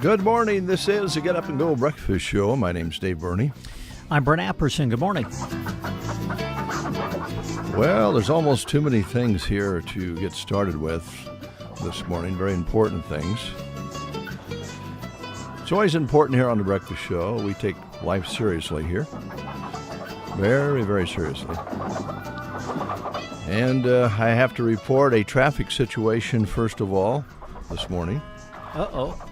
Good morning. This is the Get Up and Go Breakfast Show. My name's Dave Burney. I'm Brent Apperson. Good morning. Well, there's almost too many things here to get started with this morning. Very important things. It's always important here on the Breakfast Show. We take life seriously here. Very, very seriously. And I have to report a traffic situation first of all this morning. Uh-oh.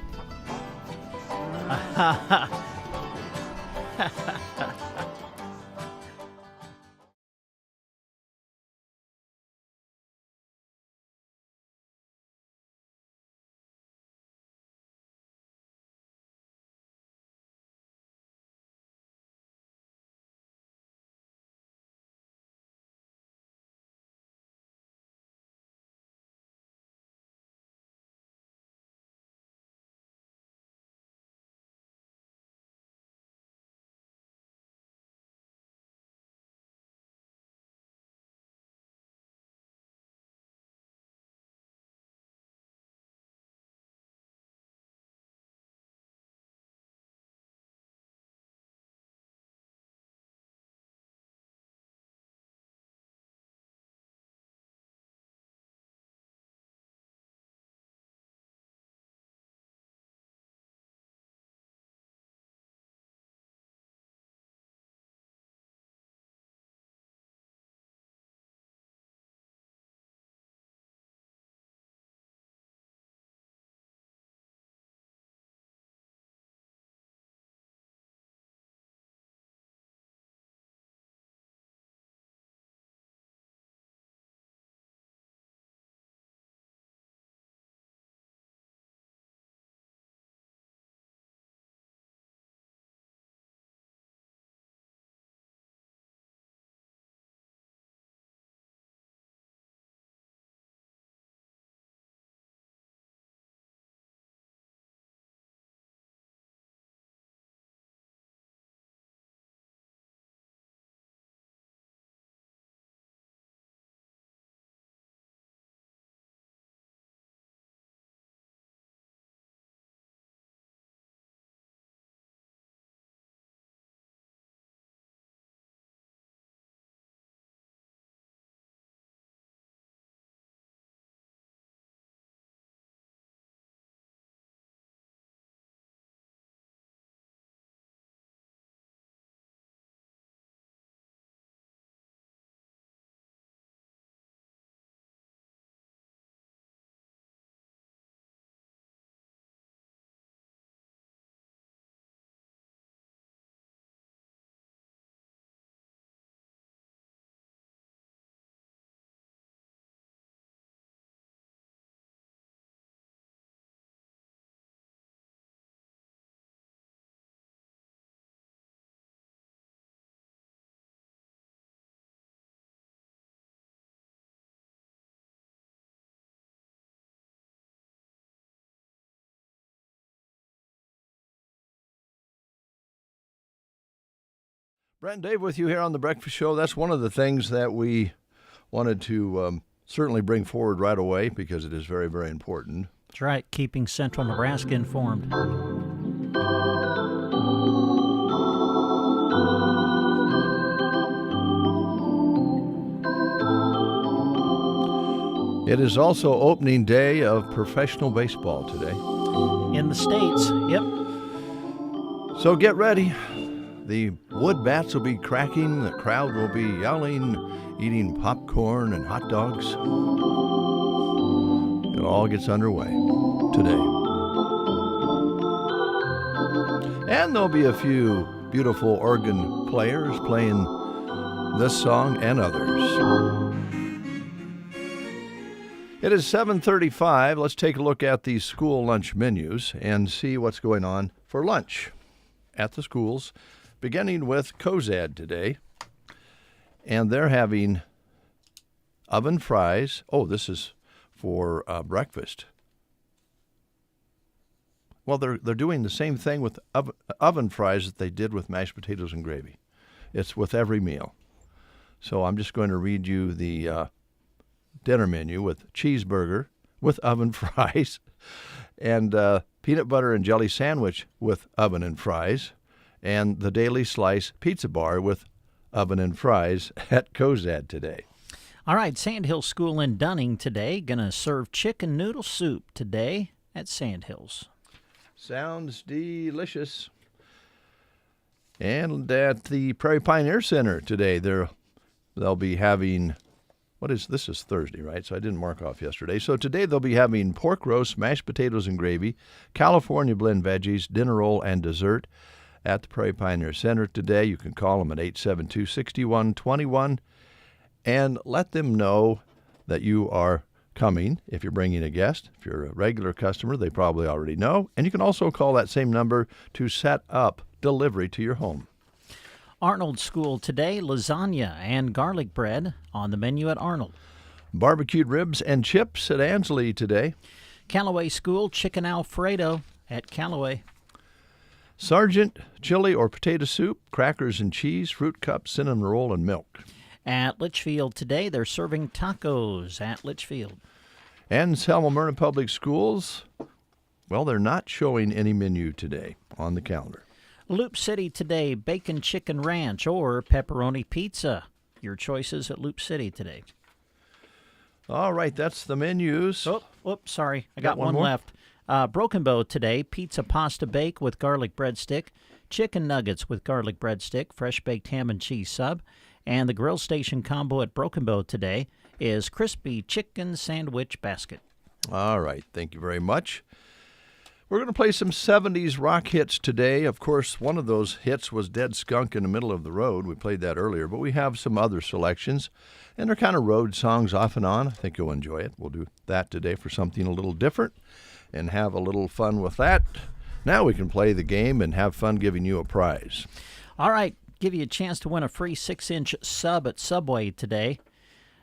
Brent and Dave with you here on the Breakfast Show. That's one of the things that we wanted to certainly bring forward right away because it is very, very important. That's right, keeping Central Nebraska informed. It is also opening day of professional baseball today. In the States, yep. So get ready. The wood bats will be cracking, the crowd will be yelling, eating popcorn and hot dogs. It all gets underway today. And there'll be a few beautiful organ players playing this song and others. It is 7:35. Let's take a look at the school lunch menus and see what's going on for lunch at the schools, beginning with Cozad today. And they're having oven fries. Oh, this is for breakfast. Well, they're doing the same thing with oven fries that they did with mashed potatoes and gravy. It's with every meal. So I'm just going to read you the dinner menu with cheeseburger with oven fries and peanut butter and jelly sandwich with oven and fries, and the Daily Slice pizza bar with oven and fries at Cozad today. All right, Sandhills School in Dunning today. Going to serve chicken noodle soup today at Sandhills. Sounds delicious. And at the Prairie Pioneer Center today, they'll be having, this is Thursday, right? So I didn't mark off yesterday. So today they'll be having pork roast, mashed potatoes and gravy, California blend veggies, dinner roll, and dessert at the Prairie Pioneer Center today. You can call them at 872-6121 and let them know that you are coming if you're bringing a guest. If you're a regular customer, they probably already know. And you can also call that same number to set up delivery to your home. Arnold School today, lasagna and garlic bread on the menu at Arnold. Barbecued ribs and chips at Ansley today. Callaway School, chicken Alfredo at Callaway. Sergeant, chili or potato soup, crackers and cheese, fruit cup, cinnamon roll, and milk. At Litchfield today, they're serving tacos at Litchfield. And Selma Myrna Public Schools, well, they're not showing any menu today on the calendar. Loop City today, bacon chicken ranch or pepperoni pizza. Your choices at Loop City today. All right, that's the menus. Sorry. I got one more? left. Broken Bow today, pizza pasta bake with garlic breadstick, chicken nuggets with garlic breadstick, fresh baked ham and cheese sub, and the grill station combo at Broken Bow today is crispy chicken sandwich basket. All right, thank you very much. We're going to play some 70s rock hits today. Of course, one of those hits was Dead Skunk in the Middle of the Road. We played that earlier, but we have some other selections, and they're kind of road songs off and on. I think you'll enjoy it. We'll do that today for something a little different and have a little fun with that. Now we can play the game and have fun giving you a prize. All right, give you a chance to win a free 6-inch sub at Subway today.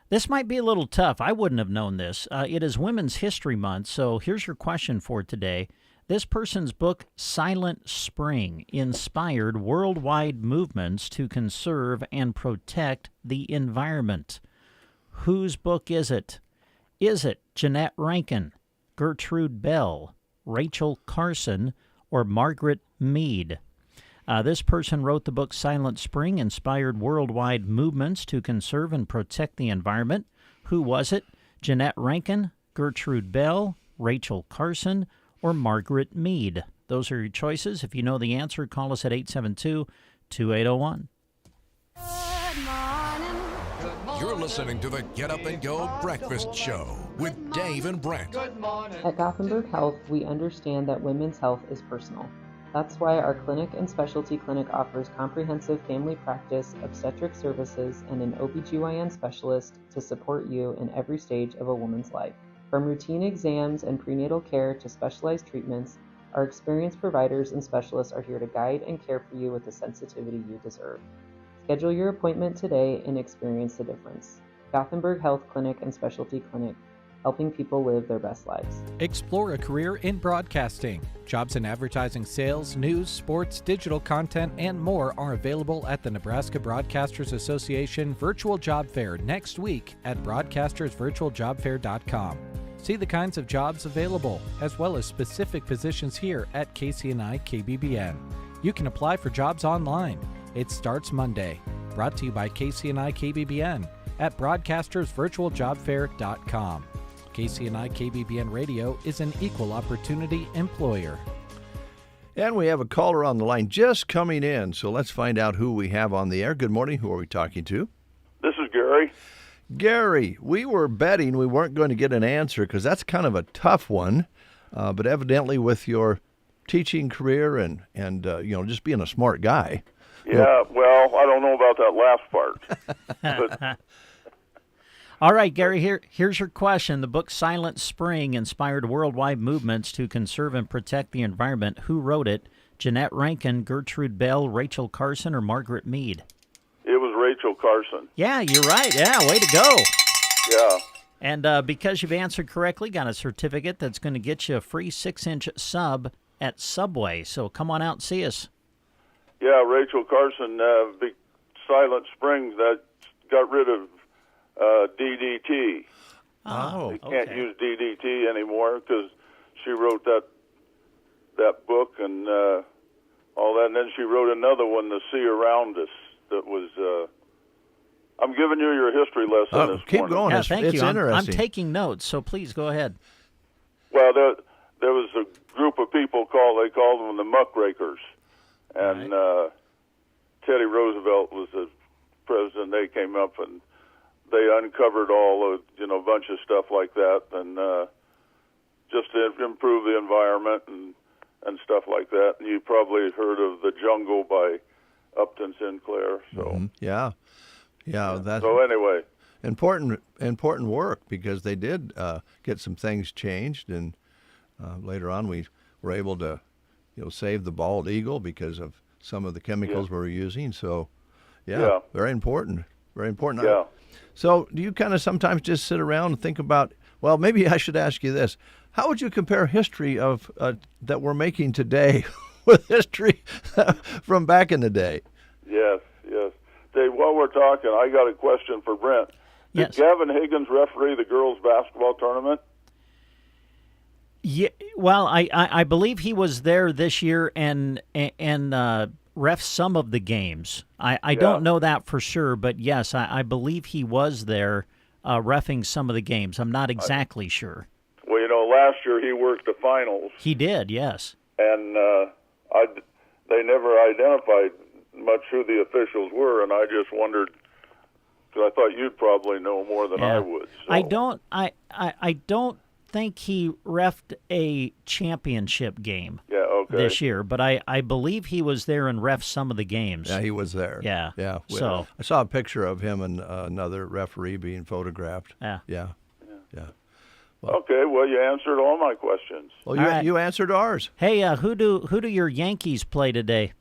This might be a little tough. I wouldn't have known this. It is Women's History Month, so here's your question for today. This person's book, Silent Spring, inspired worldwide movements to conserve and protect the environment. Whose book is it? Is it Jeanette Rankin, Gertrude Bell, Rachel Carson, or Margaret Mead? This person wrote the book Silent Spring, inspired worldwide movements to conserve and protect the environment. Who was it? Jeanette Rankin, Gertrude Bell, Rachel Carson, or Margaret Mead? Those are your choices. If you know the answer, call us at 872-2801. You're listening to the Get Up and Go Breakfast Show with Dave and Brent. At Gothenburg Health, we understand that women's health is personal. That's why our clinic and specialty clinic offers comprehensive family practice, obstetric services, and an OBGYN specialist to support you in every stage of a woman's life. From routine exams and prenatal care to specialized treatments, our experienced providers and specialists are here to guide and care for you with the sensitivity you deserve. Schedule your appointment today and experience the difference. Gothenburg Health Clinic and Specialty Clinic, helping people live their best lives. Explore a career in broadcasting. Jobs in advertising, sales, news, sports, digital content, and more are available at the Nebraska Broadcasters Association Virtual Job Fair next week at broadcastersvirtualjobfair.com. See the kinds of jobs available, as well as specific positions here at KCNI KBBN. You can apply for jobs online. It starts Monday. Brought to you by KCNI KBBN at broadcastersvirtualjobfair.com. KCNI KBBN Radio is an equal opportunity employer. And we have a caller on the line just coming in, so let's find out who we have on the air. Good morning. Who are we talking to? This is Gary. Gary, we were betting we weren't going to get an answer because that's kind of a tough one, but evidently with your teaching career and just being a smart guy. Yeah, well, I don't know about that last part. But All right, Gary, here's your question. The book Silent Spring inspired worldwide movements to conserve and protect the environment. Who wrote it? Jeanette Rankin, Gertrude Bell, Rachel Carson, or Margaret Mead? it was Rachel Carson. Yeah, you're right. Yeah, way to go. Yeah. And because you've answered correctly, got a certificate that's going to get you a free 6-inch sub at Subway. So come on out and see us. Yeah, Rachel Carson, Silent Springs, that got rid of DDT. Oh, They can't use DDT anymore because she wrote that that book and all that. And then she wrote another one, The Sea Around Us, that was. I'm giving you your history lesson this keep morning. going. Yeah, It's thank you. I'm interesting. taking notes, so please go ahead. Well, there was a group of people they called them the muckrakers, and Teddy Roosevelt was the president. They came up and they uncovered all a bunch of stuff like that, and just to improve the environment and stuff like that. And you probably heard of The Jungle by Upton Sinclair. So Yeah. That's so anyway. important work, because they did get some things changed, and later on we were able to save the bald eagle because of some of the chemicals we were using. So Yeah. very important. Yeah. So do you kind of sometimes just sit around and think about, well, maybe I should ask you this: how would you compare history of that we're making today with history from back in the day? Yes. Dave, while we're talking, I got a question for Brent. Did Yes. Gavin Higgins referee the girls' basketball tournament? Yeah, well, I believe he was there this year and ref some of the games. I don't know that for sure, but yes, I believe he was there reffing some of the games. I'm not exactly sure. Well, last year he worked the finals, He did, yes. and they never identified much who the officials were, and I just wondered, because I thought you'd probably know more than I would. So. I don't think he reffed a championship game this year, but I believe he was there and reffed some of the games. Yeah, he was there. Yeah. So I saw a picture of him and another referee being photographed. Yeah. Okay, well, you answered all my questions. Well, All right. you answered ours. Hey, who do your Yankees play today?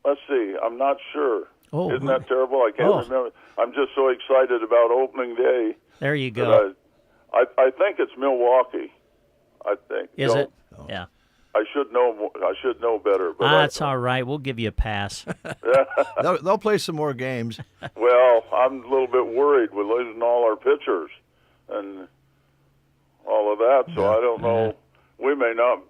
Let's see, I'm not sure. Oh. Isn't that terrible? I can't remember. I'm just so excited about opening day. There you go. I think it's Milwaukee. I think. Is it? Yeah. I should know more. I should know better. But That's all right. We'll give you a pass. They'll play some more games. Well, I'm a little bit worried with losing all our pitchers and all of that. So I don't know. We may not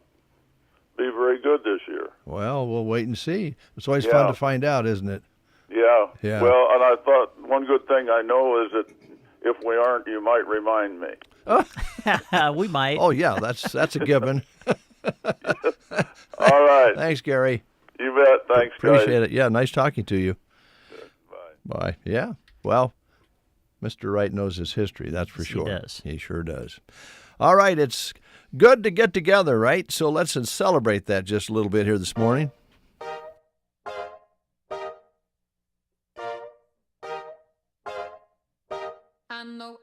be very good this year. Well, we'll wait and see. It's always fun to find out, isn't it? Yeah. Yeah. Well, and I thought one good thing I know is that if we aren't, you might remind me. We might. Oh yeah, that's a given. All right. Thanks, Gary. You bet. Thanks, guys. Appreciate it. Yeah, nice talking to you. Bye. Bye. Yeah. Well, Mr. Wright knows his history, that's for sure. He does. He sure does. All right, it's good to get together, right? So let's celebrate that just a little bit here this morning. I know.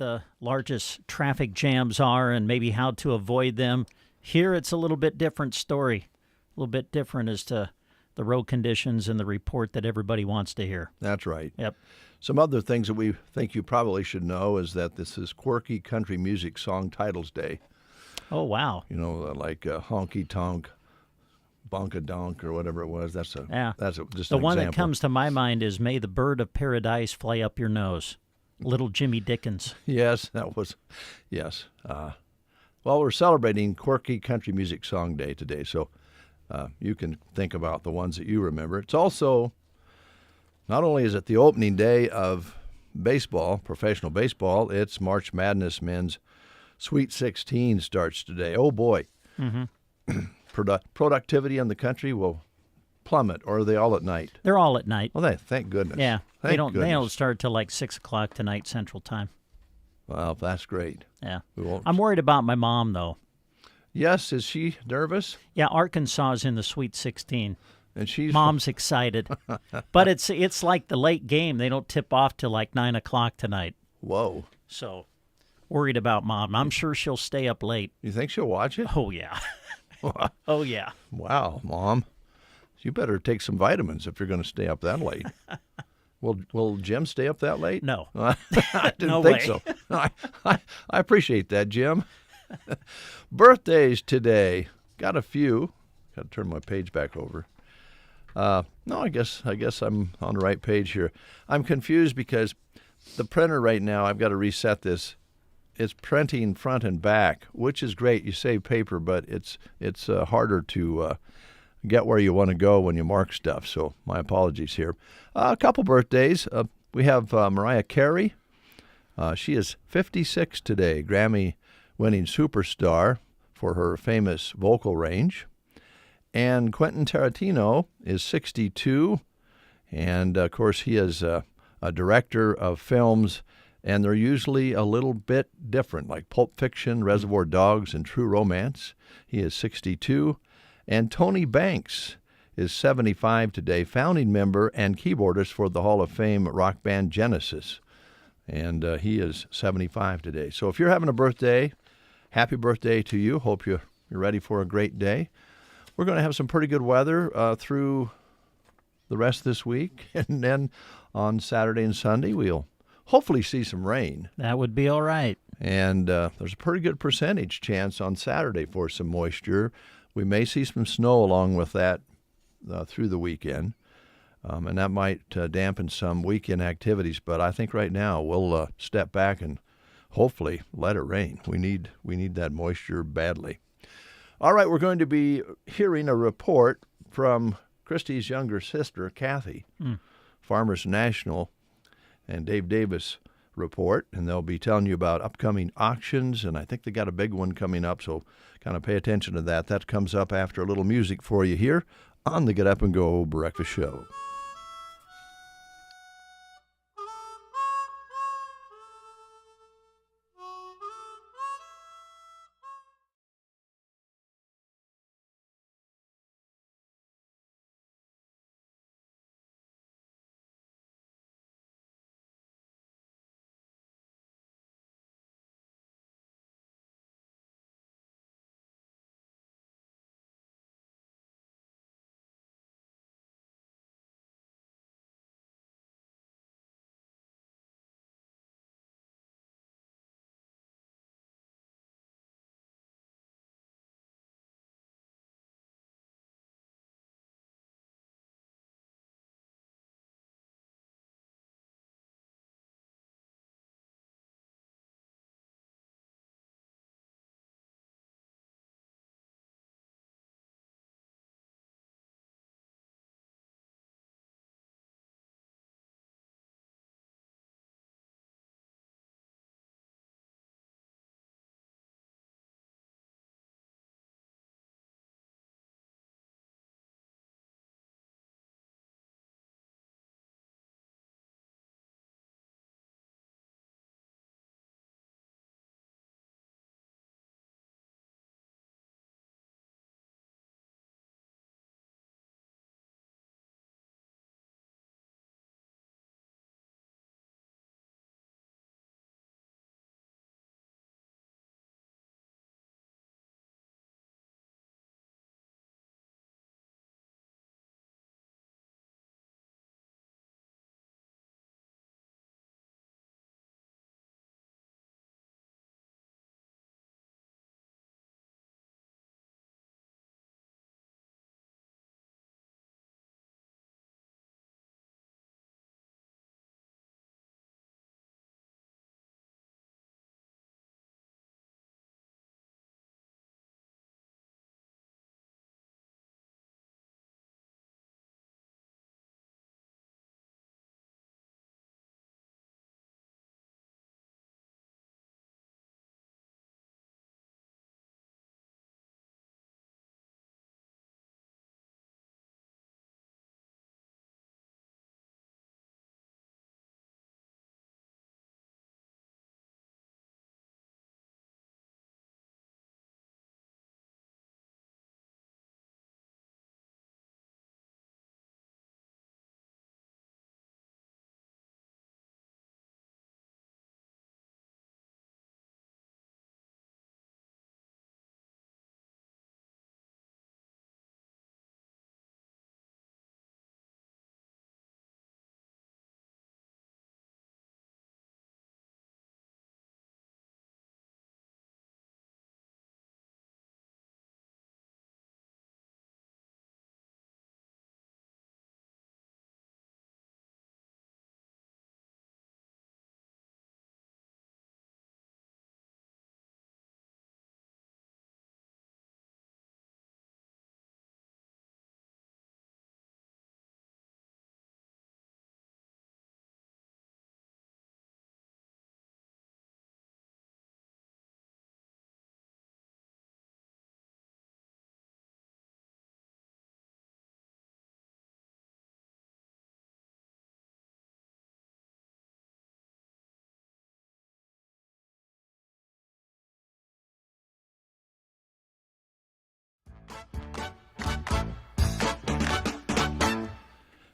the largest traffic jams are and maybe how to avoid them. Here it's a little bit different story, a little bit different as to the road conditions and the report that everybody wants to hear. That's right. Yep. Some other things that we think you probably should know is that this is Quirky Country Music Song Titles Day. Oh, wow. You know, like Honky Tonk, Bonka Donk, or whatever it was. Just The an one that example. comes to my mind is May the Bird of Paradise Fly Up Your Nose. Little Jimmy Dickens. Yes, yes. Well, we're celebrating Quirky Country Music Song Day today, so you can think about the ones that you remember. It's also, not only is it the opening day of baseball, professional baseball, it's March Madness Men's Sweet 16 starts today. Oh, boy. Mm-hmm. Productivity in the country will plummet, or are they all at night? They're all at night. Well, thank goodness. Yeah. Thank They don't goodness. start till like 6 o'clock tonight Central Time. Well, that's great. Yeah. We won't. I'm worried about my mom, though. Yes, is she nervous? Yeah, Arkansas is in the Sweet 16. And she's Mom's excited. But it's like the late game. They don't tip off till like 9 o'clock tonight. Whoa. So worried about Mom. I'm sure she'll stay up late. You think she'll watch it? Oh, yeah. Oh, yeah. Wow, Mom. You better take some vitamins if you're going to stay up that late. Will Jim stay up that late? No. I didn't No think way. so. I appreciate that, Jim. Birthdays today. Got a few. Got to turn my page back over. No, I guess I'm on the right page here. I'm confused because the printer right now, I've got to reset this. It's printing front and back, which is great. You save paper, but it's harder to get where you want to go when you mark stuff. So my apologies here. A couple birthdays. We have Mariah Carey. She is 56 today, Grammy-winning superstar for her famous vocal range. And Quentin Tarantino is 62, and of course he is a director of films, and they're usually a little bit different, like Pulp Fiction, Reservoir Dogs, and True Romance. He is 62. And Tony Banks is 75 today, founding member and keyboardist for the Hall of Fame rock band Genesis. And he is 75 today. So if you're having a birthday, happy birthday to you. Hope you're ready for a great day. We're going to have some pretty good weather through the rest of this week. And then on Saturday and Sunday, we'll hopefully see some rain. That would be all right. And there's a pretty good percentage chance on Saturday for some moisture. We may see some snow along with that through the weekend. And that might dampen some weekend activities. But I think right now we'll step back and hopefully let it rain. We need that moisture badly. All right, we're going to be hearing a report from Christy's younger sister, Kathy, Farmers National, and Dave Davis report, and they'll be telling you about upcoming auctions, and I think they got a big one coming up, so kind of pay attention to that. That comes up after a little music for you here on the Get Up and Go Breakfast Show.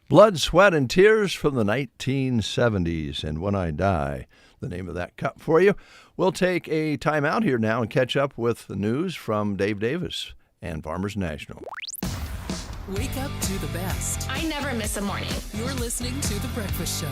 Blood, Sweat, and Tears from the 1970s. And When I Die, the name of that cut for you. We'll take a time out here now and catch up with the news from Dave Davis and Farmers National. Wake up to the best. I never miss a morning. You're listening to The Breakfast Show.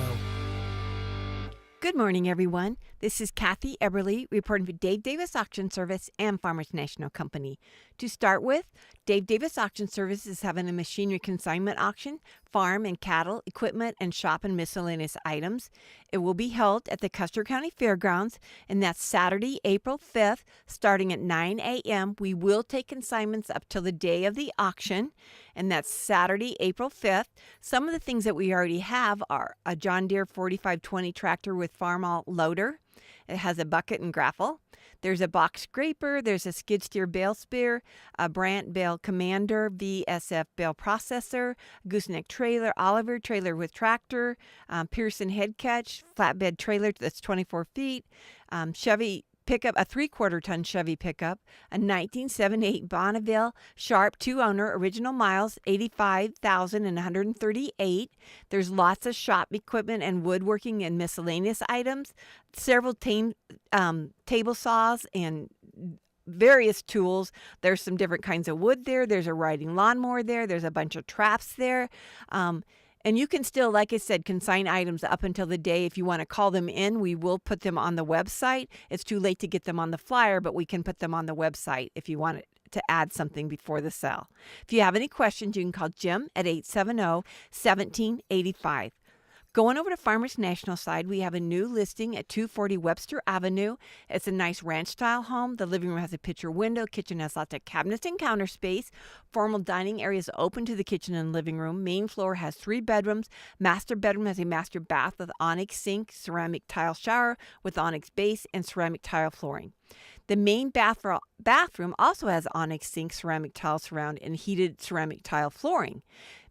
Good morning, everyone. This is Kathy Eberly reporting for Dave Davis Auction Service and Farmers National Company. To start with, Dave Davis Auction Service is having a machinery consignment auction, farm and cattle, equipment, and shop and miscellaneous items. It will be held at the Custer County Fairgrounds, and that's Saturday, April 5th, starting at 9 a.m. We will take consignments up till the day of the auction, and that's Saturday, April 5th. Some of the things that we already have are a John Deere 4520 tractor with farm-all loader. It has a bucket and grapple. There's a box scraper. There's a skid steer bale spear, a Brandt Bale Commander VSF bale processor, gooseneck trailer, Oliver trailer with tractor, Pearson head catch, flatbed trailer that's 24 feet, Chevy pickup, a 3/4 ton Chevy pickup, a 1978 Bonneville Sharp 2-owner, original miles 85,138. There's lots of shop equipment and woodworking and miscellaneous items, several table saws and various tools. There's some different kinds of wood there. There's a riding lawnmower there. There's a bunch of traps there. And you can still, like I said, consign items up until the day. If you want to call them in, we will put them on the website. It's too late to get them on the flyer, but we can put them on the website if you want to add something before the sale. If you have any questions, you can call Jim at 870-1785. Going over to Farmers National side, we have a new listing at 240 Webster Avenue. It's a nice ranch-style home. The living room has a picture window. Kitchen has lots of cabinets and counter space. Formal dining area is open to the kitchen and living room. Main floor has 3 bedrooms. Master bedroom has a master bath with onyx sink, ceramic tile shower with onyx base, and ceramic tile flooring. The main bathroom also has onyx sink, ceramic tile surround, and heated ceramic tile flooring.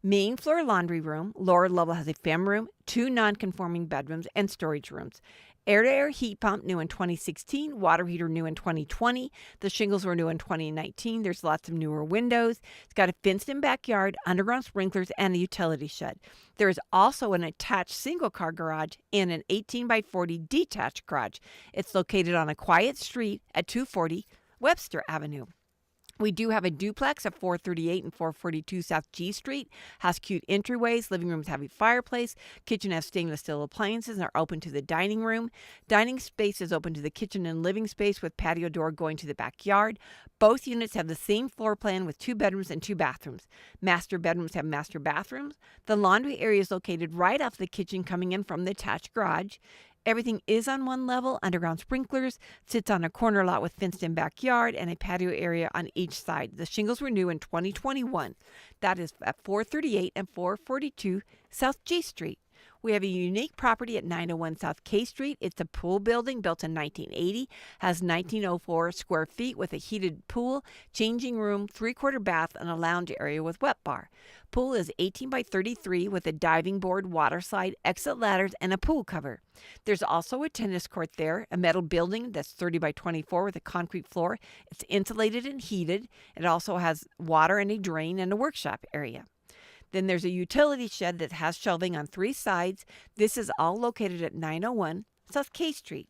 Main floor laundry room. Lower level has a family room, 2 non-conforming bedrooms, and storage rooms. Air-to-air heat pump new in 2016. Water heater new in 2020. The shingles were new in 2019. There's lots of newer windows. It's got a fenced-in backyard, underground sprinklers, and a utility shed. There is also an attached single-car garage and an 18x40 detached garage. It's located on a quiet street at 240 Webster Avenue. We do have a duplex at 438 and 442 South G Street. Has cute entryways. Living rooms have a fireplace. Kitchen has stainless steel appliances and are open to the dining room. Dining space is open to the kitchen and living space with patio door going to the backyard. Both units have the same floor plan with 2 bedrooms and 2 bathrooms. Master bedrooms have master bathrooms. The laundry area is located right off the kitchen coming in from the attached garage. Everything is on one level, underground sprinklers, sits on a corner lot with fenced-in backyard and a patio area on each side. The shingles were new in 2021. That is at 438 and 442 South G Street. We have a unique property at 901 South K Street. It's a pool building built in 1980, has 1904 square feet with a heated pool, changing room, 3/4 bath, and a lounge area with wet bar. Pool is 18x33 with a diving board, water slide, exit ladders, and a pool cover. There's also a tennis court there, a metal building that's 30x24 with a concrete floor. It's insulated and heated. It also has water and a drain and a workshop area. Then there's a utility shed that has shelving on 3 sides. This is all located at 901 South K Street.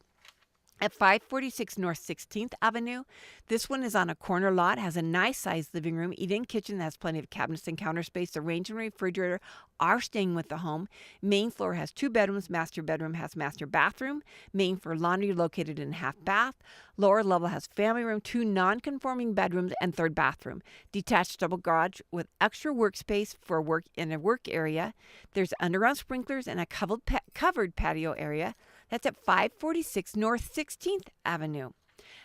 At 546 North 16th Avenue, this one is on a corner lot, has a nice sized living room, eat-in kitchen that has plenty of cabinets and counter space. The range and refrigerator are staying with the home. Main floor has 2 bedrooms. Master bedroom has master bathroom. Main floor laundry located in half bath. Lower level has family room, 2 non-conforming bedrooms, and 3rd bathroom. Detached double garage with extra workspace for work in a work area. There's underground sprinklers and a covered patio area. That's at 546 North 16th Avenue.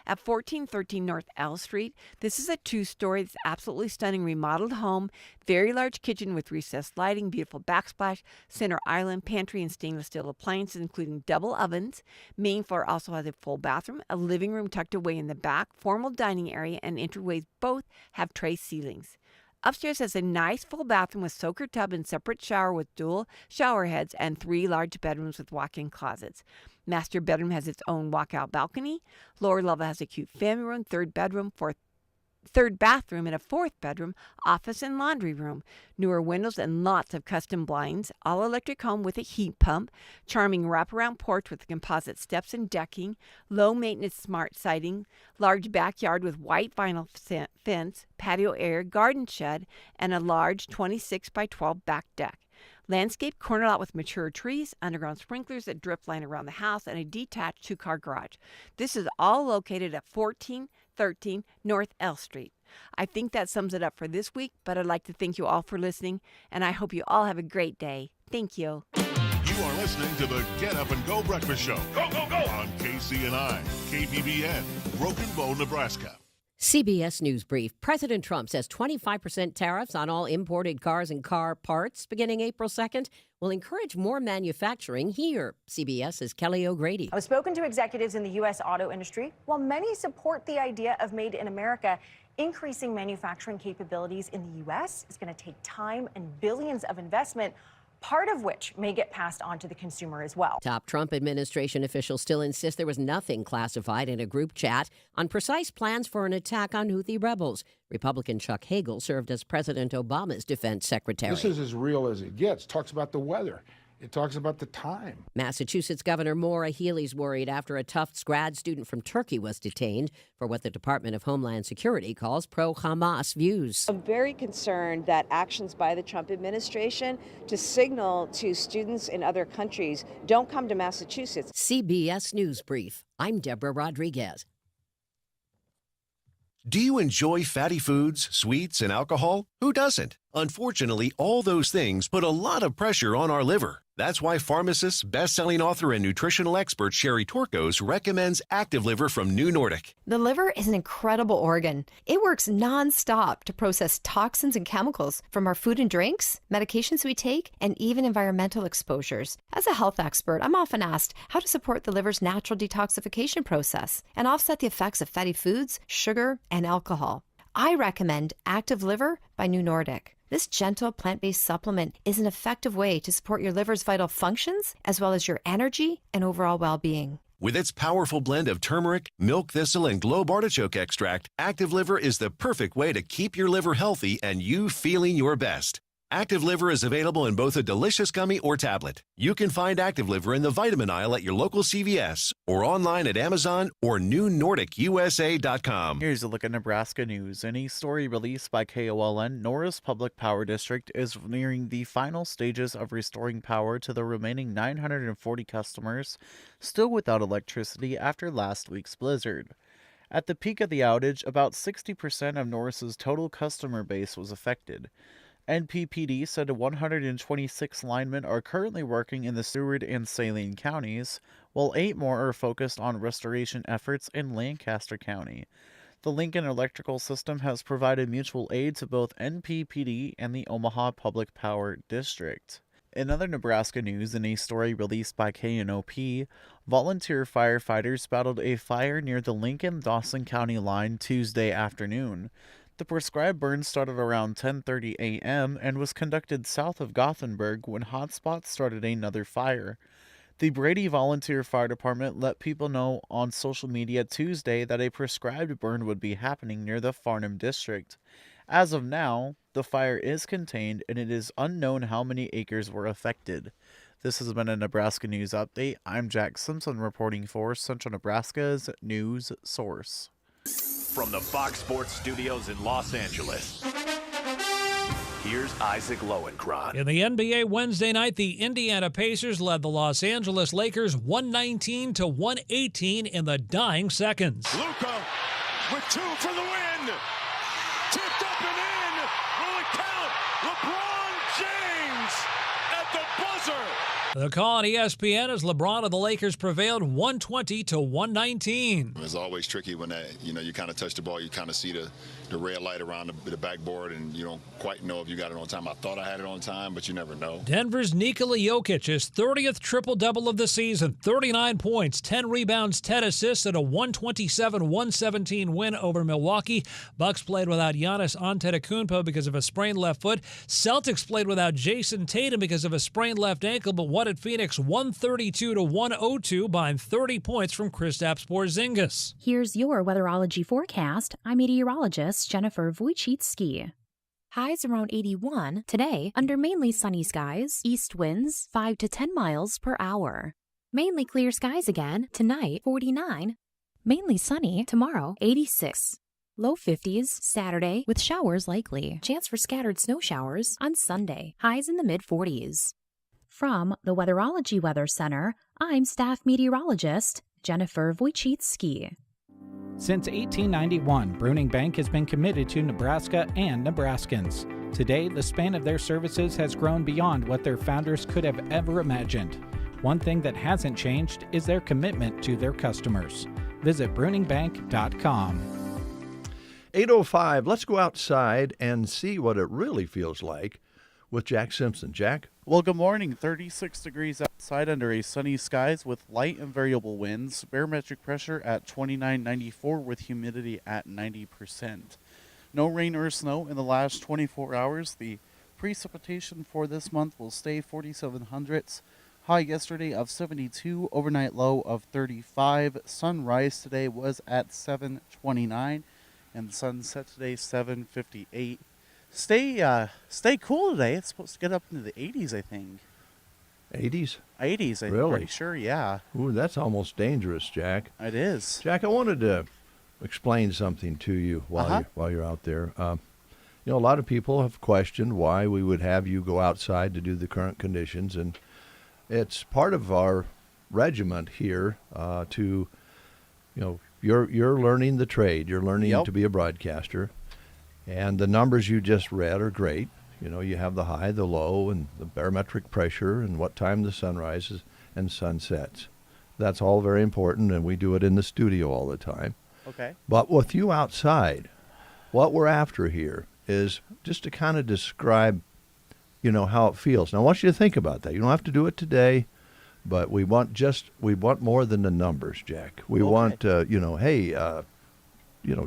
At 1413 North L Street, this is a 2-story, it's absolutely stunning remodeled home. Very large kitchen with recessed lighting, beautiful backsplash, center island, pantry, and stainless steel appliances, including double ovens. Main floor also has a full bathroom, a living room tucked away in the back, formal dining area, and entryways both have tray ceilings. Upstairs has a nice full bathroom with soaker tub and separate shower with dual shower heads and 3 large bedrooms with walk-in closets. Master bedroom has its own walkout balcony. Lower level has a cute family room, 3rd bedroom, 4th third bathroom and a fourth bedroom, office and laundry room, newer windows and lots of custom blinds, all-electric home with a heat pump, charming wraparound porch with composite steps and decking, low-maintenance smart siding, large backyard with white vinyl fence, patio area, garden shed, and a large 26 by 12 back deck. Landscape corner lot with mature trees, underground sprinklers that drip line around the house, and a detached two-car garage. This is all located at 1413 North L Street. I think that sums it up for this week, but I'd like to thank you all for listening, and I hope you all have a great day. Thank you. You are listening to the Get Up and Go Breakfast Show. Go, go, go! On KCNI, KBBN, Broken Bow, Nebraska. CBS News Brief. President Trump says 25% tariffs on all imported cars and car parts beginning April 2nd will encourage more manufacturing here. CBS's Kelly O'Grady. I've spoken to executives in the U.S. auto industry. While many support the idea of Made in America, increasing manufacturing capabilities in the U.S. is going to take time and billions of investment, part of which may get passed on to the consumer as well. Top Trump administration officials still insist there was nothing classified in a group chat on precise plans for an attack on Houthi rebels. Republican Chuck Hagel served as President Obama's defense secretary. This is as real as it gets. Talks about the weather. It talks about the time. Massachusetts Governor Maura Healey's worried after a Tufts grad student from Turkey was detained for what the Department of Homeland Security calls pro-Hamas views. I'm very concerned that actions by the Trump administration to signal to students in other countries don't come to Massachusetts. CBS News Brief. I'm Deborah Rodriguez. Do you enjoy fatty foods, sweets, and alcohol? Who doesn't? Unfortunately, all those things put a lot of pressure on our liver. That's why pharmacist, best-selling author, and nutritional expert Sherry Torkos recommends Active Liver from New Nordic. The liver is an incredible organ. It works nonstop to process toxins and chemicals from our food and drinks, medications we take, and even environmental exposures. As a health expert, I'm often asked how to support the liver's natural detoxification process and offset the effects of fatty foods, sugar, and alcohol. I recommend Active Liver by New Nordic. This gentle plant-based supplement is an effective way to support your liver's vital functions as well as your energy and overall well-being. With its powerful blend of turmeric, milk thistle, and globe artichoke extract, Active Liver is the perfect way to keep your liver healthy and you feeling your best. Active Liver is available in both a delicious gummy or tablet. You can find Active Liver in the vitamin aisle at your local CVS or online at Amazon or NewNordicUSA.com. Here's a look at Nebraska news. In a story released by KOLN, Norris Public Power District is nearing the final stages of restoring power to the remaining 940 customers still without electricity after last week's blizzard. At the peak of the outage, about 60% of Norris's total customer base was affected. NPPD said 126 linemen are currently working in the Seward and Saline counties, while 8 more are focused on restoration efforts in Lancaster County. The Lincoln Electrical System has provided mutual aid to both NPPD and the Omaha Public Power District. In other Nebraska news, in a story released by KNOP, volunteer firefighters battled a fire near the Lincoln-Dawson County line Tuesday afternoon. The prescribed burn started around 10:30 a.m. and was conducted south of Gothenburg when hotspots started another fire. The Brady Volunteer Fire Department let people know on social media Tuesday that a prescribed burn would be happening near the Farnham district. As of now, the fire is contained and it is unknown how many acres were affected. This has been a Nebraska News Update. I'm Jack Simpson reporting for Central Nebraska's News Source. From the Fox Sports Studios in Los Angeles, here's Isaac Lowenkron. In the NBA Wednesday night, the Indiana Pacers led the Los Angeles Lakers 119-118 in the dying seconds. Luka with 2 for the win. Tipped up and in. Will it count? LeBron James at the buzzer. The call on ESPN as LeBron and the Lakers prevailed 120-119. It's always tricky when you kind of touch the ball, you kind of see the red light around the backboard, and you don't quite know if you got it on time. I thought I had it on time, but you never know. Denver's Nikola Jokic, his 30th triple-double of the season, 39 points, 10 rebounds, 10 assists, and a 127-117 win over Milwaukee. Bucks played without Giannis Antetokounmpo because of a sprained left foot. Celtics played without Jason Tatum because of a a sprained left ankle, but won at Phoenix 132-102, buying 30 points from Kristaps Porzingis. Here's your weatherology forecast. I'm meteorologist Jennifer Wojcicki. Highs around 81 today under mainly sunny skies, east winds 5 to 10 miles per hour. Mainly clear skies again tonight, 49. Mainly sunny tomorrow, 86. Low 50s Saturday with showers likely. Chance for scattered snow showers on Sunday. Highs in the mid-40s. From the Weatherology Weather Center, I'm staff meteorologist Jennifer Wojcicki. Since 1891, Bruning Bank has been committed to Nebraska and Nebraskans. Today, the span of their services has grown beyond what their founders could have ever imagined. One thing that hasn't changed is their commitment to their customers. Visit bruningbank.com. 8:05, let's go outside and see what it really feels like with Jack Simpson. Jack? Well, good morning. 36 degrees outside under a sunny skies with light and variable winds. Barometric pressure at 29.94 with humidity at 90%. No rain or snow in the last 24 hours. The precipitation for this month will stay 4700s. High yesterday of 72, overnight low of 35. Sunrise today was at 7:29, and the sunset today 7:58. Stay cool today. It's supposed to get up into the 80s, I think. 80s? 80s, I'm Really? pretty sure, yeah. Ooh, that's almost dangerous, Jack. It is. Jack, I wanted to explain something to you while you're out there. A lot of people have questioned why we would have you go outside to do the current conditions, and it's part of our regiment here you're learning the trade. You're learning to be a broadcaster. And the numbers you just read are great. You have the high, the low, and the barometric pressure, and what time the sun rises and sun sets. That's all very important, and we do it in the studio all the time. Okay. But with you outside, what we're after here is just to kind of describe, how it feels. Now, I want you to think about that. You don't have to do it today, but we want more than the numbers, Jack. We want,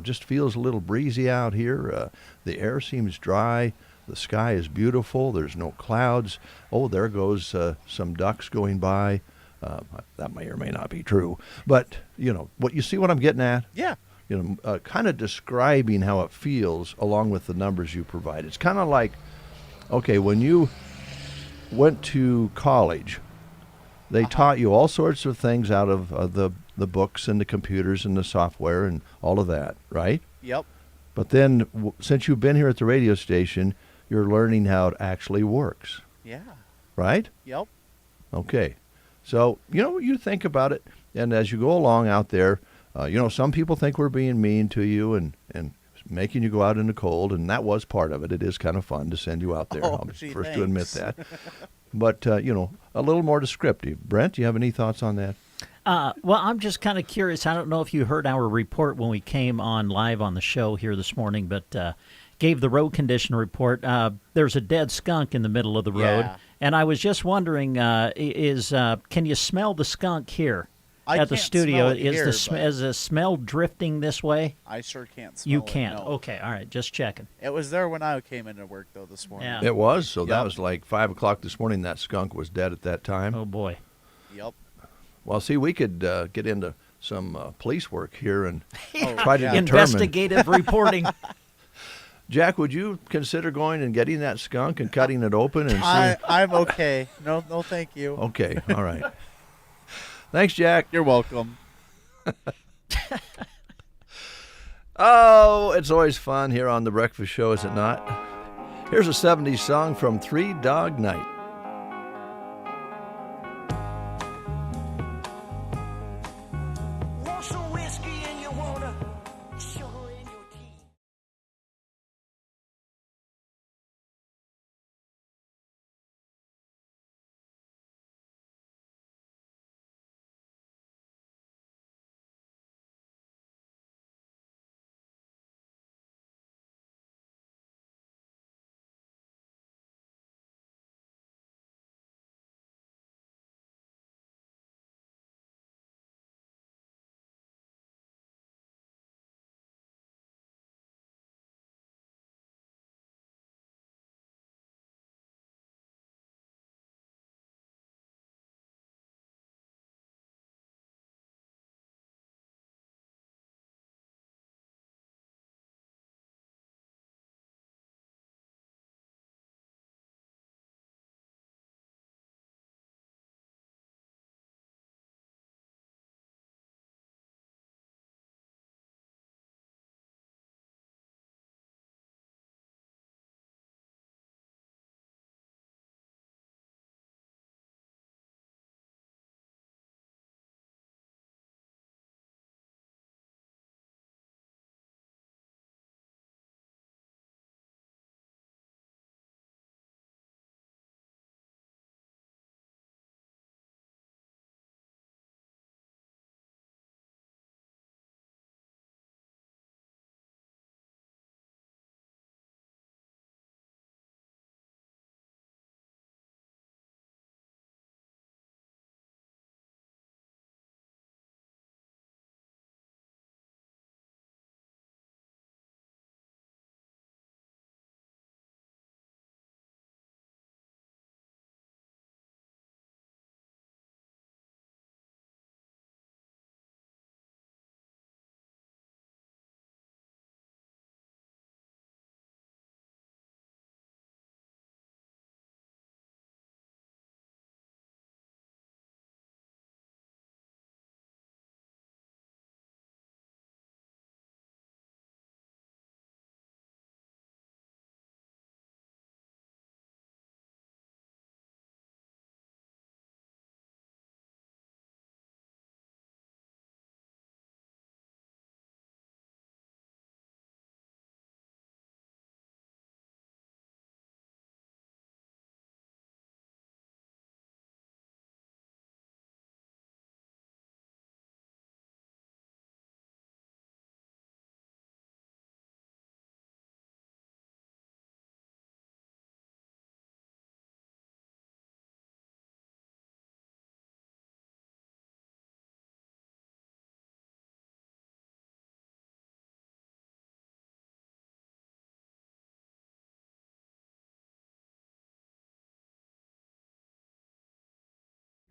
just feels a little breezy out here. The air seems dry. The sky is beautiful. There's no clouds. Oh, there goes some ducks going by. That may or may not be true. But, what you see what I'm getting at? Yeah. Kind of describing how it feels along with the numbers you provide. It's kind of like, okay, when you went to college, they taught you all sorts of things out of the books and the computers and the software and all of that, right? Yep. But then since you've been here at the radio station, you're learning how it actually works. Yeah. Right? Yep. Okay. So, you think about it, and as you go along out there, some people think we're being mean to you and making you go out in the cold, and that was part of it. It is kind of fun to send you out there. I'll be first to admit that. But, a little more descriptive. Brent, do you have any thoughts on that? Well, I'm just kind of curious. I don't know if you heard our report when we came on live on the show here this morning, but gave the road condition report. There's a dead skunk in the middle of the road, and I was just wondering, can you smell the skunk here at the studio? Is the smell drifting this way? I sure can't smell it. You can't? No. Okay, all right, just checking. It was there when I came into work, though, this morning. Yeah. It was? So that was like 5 o'clock this morning. That skunk was dead at that time? Oh, boy. Yep. Well, see, we could get into some police work here and try to determine. Investigative reporting. Jack, would you consider going and getting that skunk and cutting it open and seeing? I'm okay. No, thank you. Okay, all right. Thanks, Jack. You're welcome. Oh, it's always fun here on The Breakfast Show, is it not? Here's a 70s song from Three Dog Night.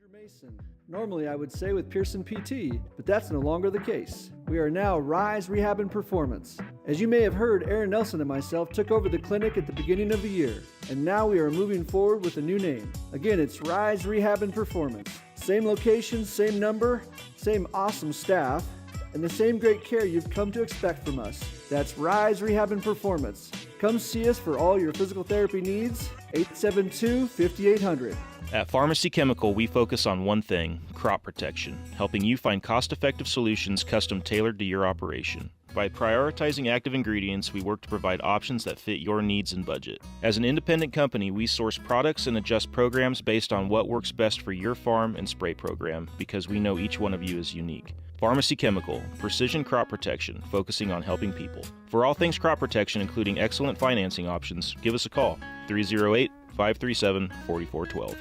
Mason. Normally I would say with Pearson PT, but that's no longer the case. We are now Rise Rehab and Performance. As you may have heard, Aaron Nelson and myself took over the clinic at the beginning of the year, and now we are moving forward with a new name. Again, it's Rise Rehab and Performance. Same location, same number, same awesome staff, and the same great care you've come to expect from us. That's Rise Rehab and Performance. Come see us for all your physical therapy needs, 872-5800. At Pharmacy Chemical, we focus on one thing, crop protection, helping you find cost-effective solutions custom tailored to your operation. By prioritizing active ingredients, we work to provide options that fit your needs and budget. As an independent company, we source products and adjust programs based on what works best for your farm and spray program, because we know each one of you is unique. Pharmacy Chemical, precision crop protection, focusing on helping people. For all things crop protection, including excellent financing options, give us a call, 308-537-4412.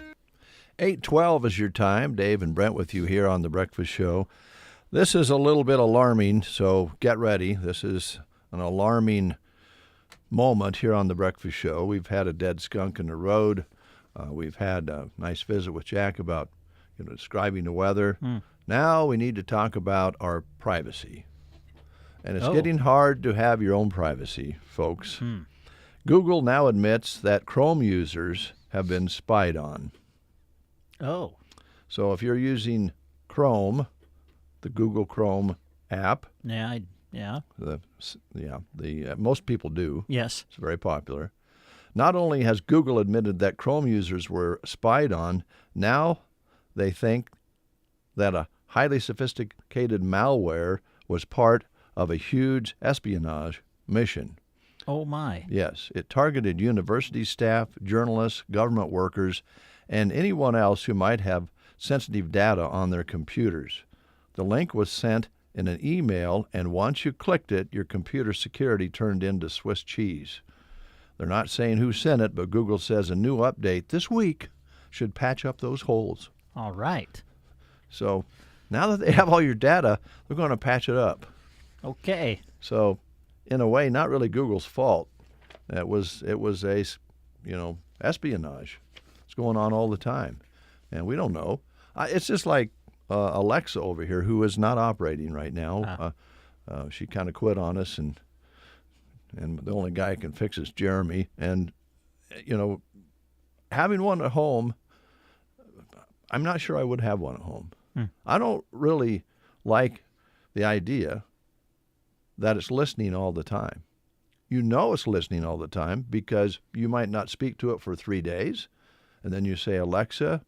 8:12 is your time. Dave and Brent with you here on The Breakfast Show. This is a little bit alarming, so get ready. This is an alarming moment here on The Breakfast Show. We've had a dead skunk in the road. We've had a nice visit with Jack about describing the weather. Now we need to talk about our privacy. And it's getting hard to have your own privacy, folks. Google now admits that Chrome users have been spied on. Oh. So if you're using Chrome, the Google Chrome app. Most people do. Yes. It's very popular. Not only has Google admitted that Chrome users were spied on, now they think that a highly sophisticated malware was part of a huge espionage mission. Oh, my. Yes. It targeted university staff, journalists, government workers, and anyone else who might have sensitive data on their computers. The link was sent in an email, and once you clicked it, your computer security turned into Swiss cheese. They're not saying who sent it, but Google says a new update this week should patch up those holes. All right. So now that they have all your data, they're going to patch it up. Okay. So in a way, not really Google's fault. It was a, espionage. It's going on all the time, and we don't know. It's just like Alexa over here, who is not operating right now. She kind of quit on us, and the only guy who can fix is Jeremy. And having one at home, I'm not sure I would have one at home. I don't really like the idea that it's listening all the time. You know it's listening all the time because you might not speak to it for 3 days, and then you say, Alexa,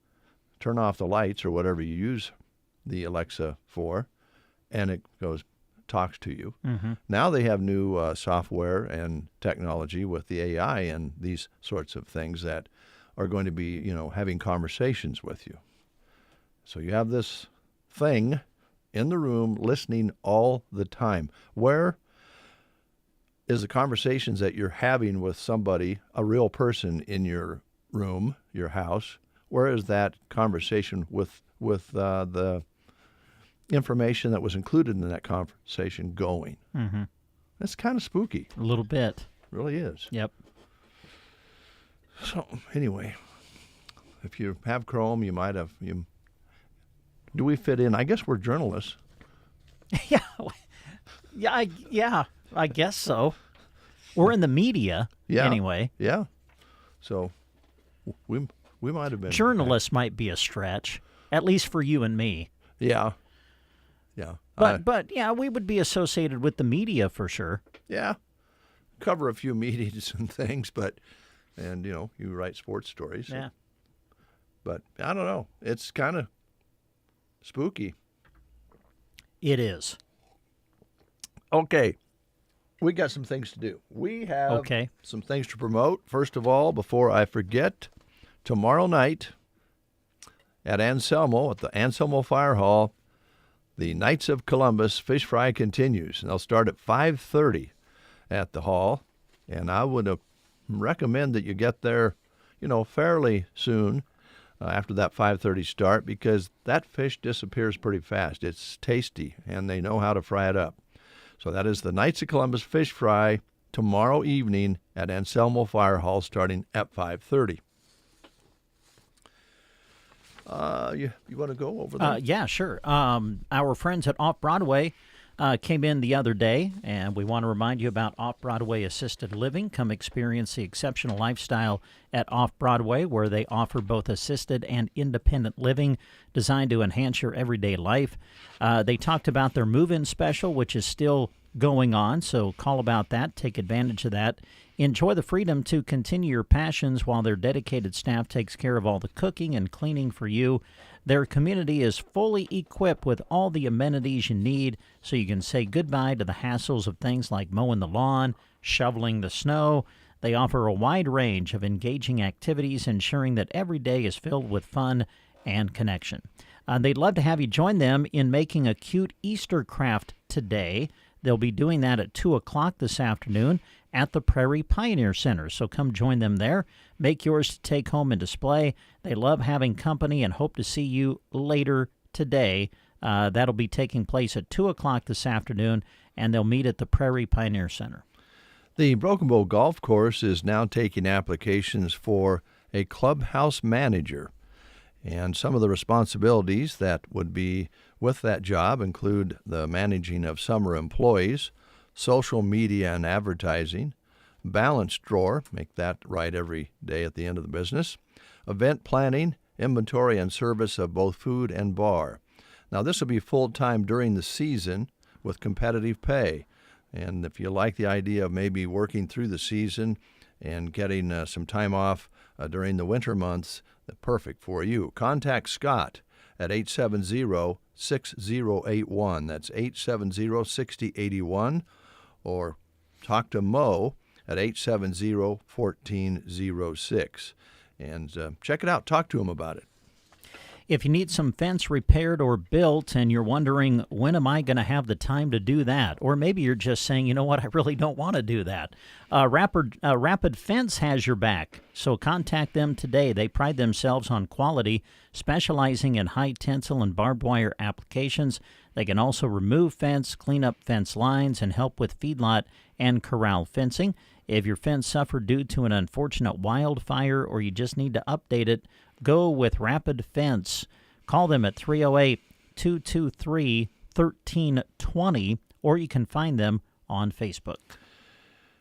turn off the lights or whatever you use the Alexa for, and it talks to you. Now they have new software and technology with the AI and these sorts of things that are going to be, having conversations with you. So you have this thing in the room listening all the time. Where is the conversations that you're having with somebody, a real person in your room, your house? Where is that conversation with the information that was included in that conversation going? That's kind of spooky. A little bit. It really is. Yep. So anyway, if you have Chrome, you might have. Do we fit in? I guess we're journalists. Yeah, I guess so. We're in the media anyway. Yeah. So we might have been. Journalists might be a stretch, at least for you and me. Yeah. But yeah, we would be associated with the media for sure. Yeah. Cover a few meetings and things, and you write sports stories. Yeah. But I don't know. It's kind of spooky. It is. Okay. We got some things to do. We have some things to promote. First of all, before I forget, tomorrow night at Anselmo, at the Anselmo Fire Hall, the Knights of Columbus Fish Fry continues. And they'll start at 5:30 at the hall. And I would recommend that you get there, fairly soon after that 5:30 start, because that fish disappears pretty fast. It's tasty, and they know how to fry it up. So that is the Knights of Columbus Fish Fry tomorrow evening at Anselmo Fire Hall starting at 5:30. You want to go over that? Yeah, sure. Our friends at Off Broadway came in the other day, and we want to remind you about Off Broadway Assisted Living. Come experience the exceptional lifestyle at Off Broadway, where they offer both assisted and independent living designed to enhance your everyday life. They talked about their move-in special, which is still going on, so call about that. Take advantage of that. Enjoy the freedom to continue your passions while their dedicated staff takes care of all the cooking and cleaning for you. Their community is fully equipped with all the amenities you need, so you can say goodbye to the hassles of things like mowing the lawn, shoveling the snow. They offer a wide range of engaging activities, ensuring that every day is filled with fun and connection. They'd love to have you join them in making a cute Easter craft today. They'll be doing that at 2 o'clock this afternoon at the Prairie Pioneer Center. So come join them there. Make yours to take home and display. They love having company and hope to see you later today. That'll be taking place at 2 o'clock this afternoon, and they'll meet at the Prairie Pioneer Center. The Broken Bow Golf Course is now taking applications for a clubhouse manager. And some of the responsibilities that would be with that job include the managing of summer employees, social media and advertising, balance drawer, make that right every day at the end of the business, event planning, inventory and service of both food and bar. Now, this will be full-time during the season with competitive pay. And if you like the idea of maybe working through the season and getting some time off during the winter months, perfect for you. Contact Scott at 870-6081. That's 870-6081. Or talk to Mo at 870-1406. And check it out. Talk to him about it. If you need some fence repaired or built and you're wondering, when am I going to have the time to do that? Or maybe you're just saying, you know what, I really don't want to do that. Rapid Fence has your back, so contact them today. They pride themselves on quality, specializing in high tensile and barbed wire applications. They can also remove fence, clean up fence lines, and help with feedlot and corral fencing. If your fence suffered due to an unfortunate wildfire or you just need to update it, go with Rapid Fence. Call them at 308-223-1320, or you can find them on Facebook.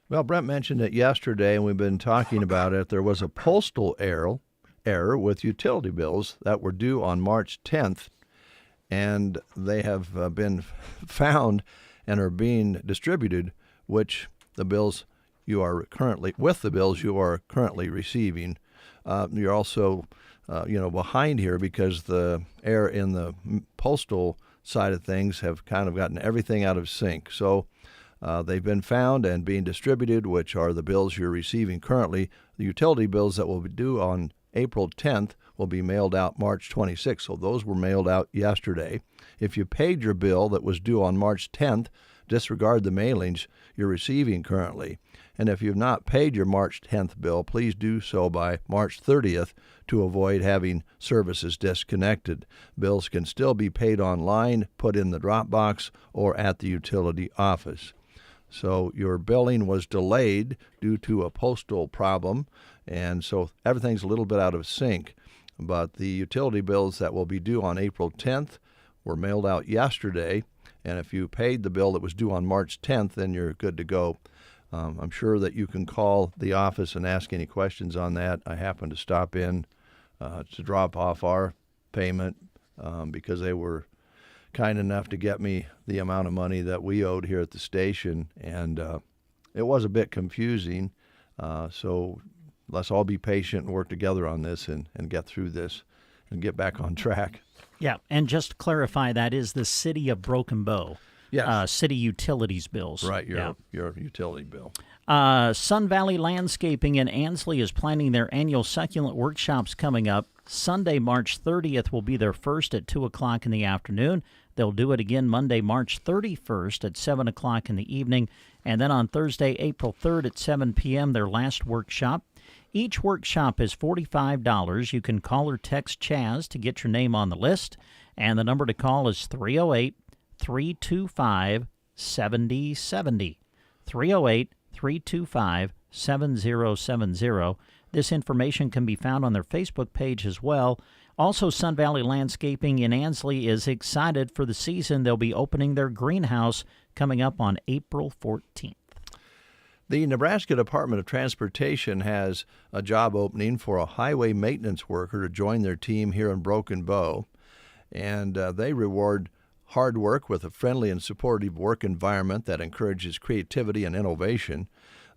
Well, Brent mentioned it yesterday, and we've been talking about it. There was a postal error with utility bills that were due on March 10th, and they have been found and are being distributed, which the bills you are currently receiving. You're also behind here because the error in the postal side of things have kind of gotten everything out of sync. So they've been found and being distributed, which are the bills you're receiving currently. The utility bills that will be due on April 10th will be mailed out March 26th. So those were mailed out yesterday. If you paid your bill that was due on March 10th, disregard the mailings you're receiving currently. And if you've not paid your March 10th bill, please do so by March 30th to avoid having services disconnected. Bills can still be paid online, put in the drop box, or at the utility office. So your billing was delayed due to a postal problem, and so everything's a little bit out of sync. But the utility bills that will be due on April 10th were mailed out yesterday, and if you paid the bill that was due on March 10th, then you're good to go. I'm sure that you can call the office and ask any questions on that. I happened to stop in to drop off our payment because they were kind enough to get me the amount of money that we owed here at the station, and it was a bit confusing. So let's all be patient and work together on this and get through this and get back on track. Yeah, and just to clarify, that is the City of Broken Bow. Yes. City utilities bills. Right, your utility bill. Sun Valley Landscaping in Ansley is planning their annual succulent workshops coming up. Sunday, March 30th will be their first at 2 o'clock in the afternoon. They'll do it again Monday, March 31st at 7 o'clock in the evening. And then on Thursday, April 3rd at 7 p.m., their last workshop. Each workshop is $45. You can call or text Chaz to get your name on the list. And the number to call is 308-325-7070. 308-325-7070. This information can be found on their Facebook page as well. Also, Sun Valley Landscaping in Ansley is excited for the season. They'll be opening their greenhouse coming up on April 14th. The Nebraska Department of Transportation has a job opening for a highway maintenance worker to join their team here in Broken Bow, and they reward hard work with a friendly and supportive work environment that encourages creativity and innovation.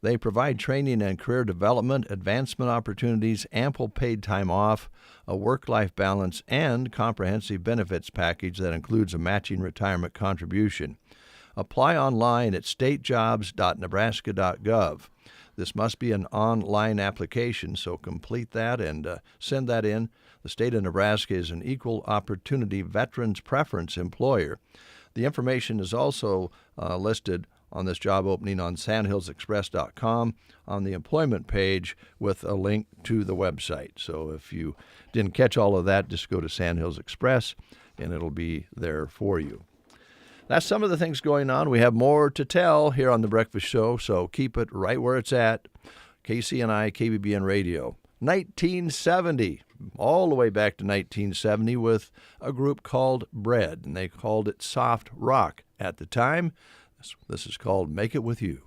They provide training and career development, advancement opportunities, ample paid time off, a work-life balance, and comprehensive benefits package that includes a matching retirement contribution. Apply online at statejobs.nebraska.gov. This must be an online application, so complete that and send that in. The state of Nebraska is an equal opportunity veterans preference employer. The information is also listed on this job opening on sandhillsexpress.com on the employment page with a link to the website. So if you didn't catch all of that, just go to Sandhills Express and it'll be there for you. That's some of the things going on. We have more to tell here on The Breakfast Show, so keep it right where it's at. KCNI, KBBN Radio. 1970, all the way back to 1970 with a group called Bread, and they called it soft rock at the time. This is called Make It With You.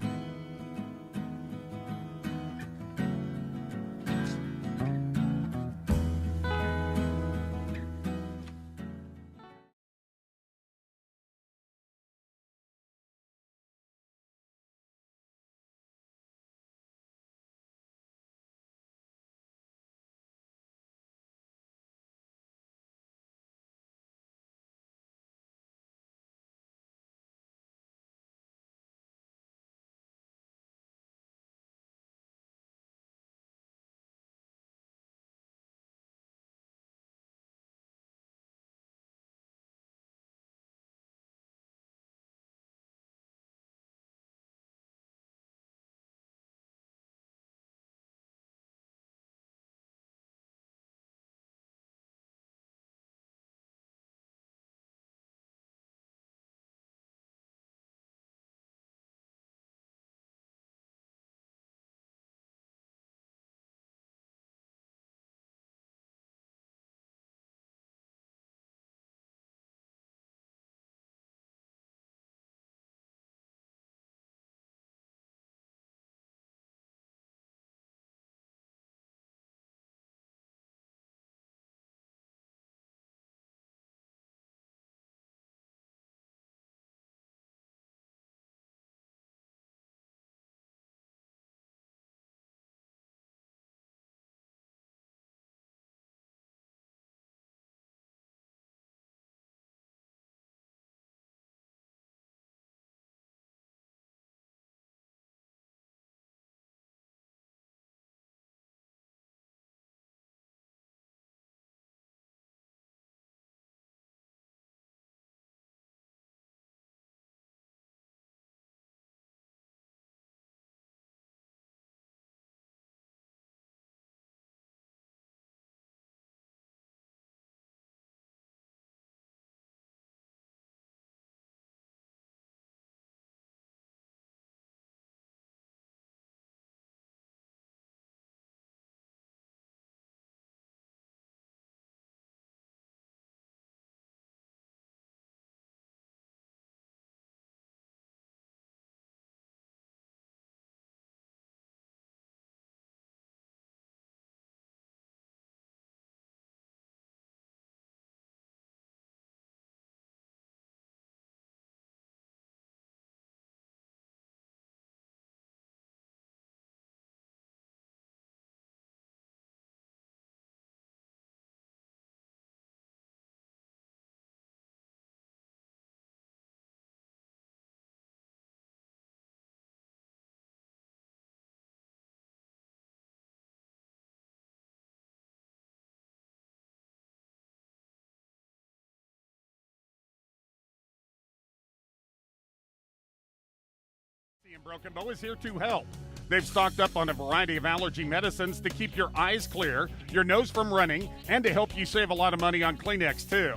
Broken Bow is here to help. They've stocked up on a variety of allergy medicines to keep your eyes clear, your nose from running, and to help you save a lot of money on Kleenex, too.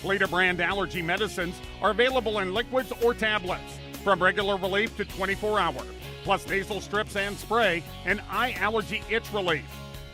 Leader brand allergy medicines are available in liquids or tablets, from regular relief to 24-hour, plus nasal strips and spray, and eye allergy itch relief.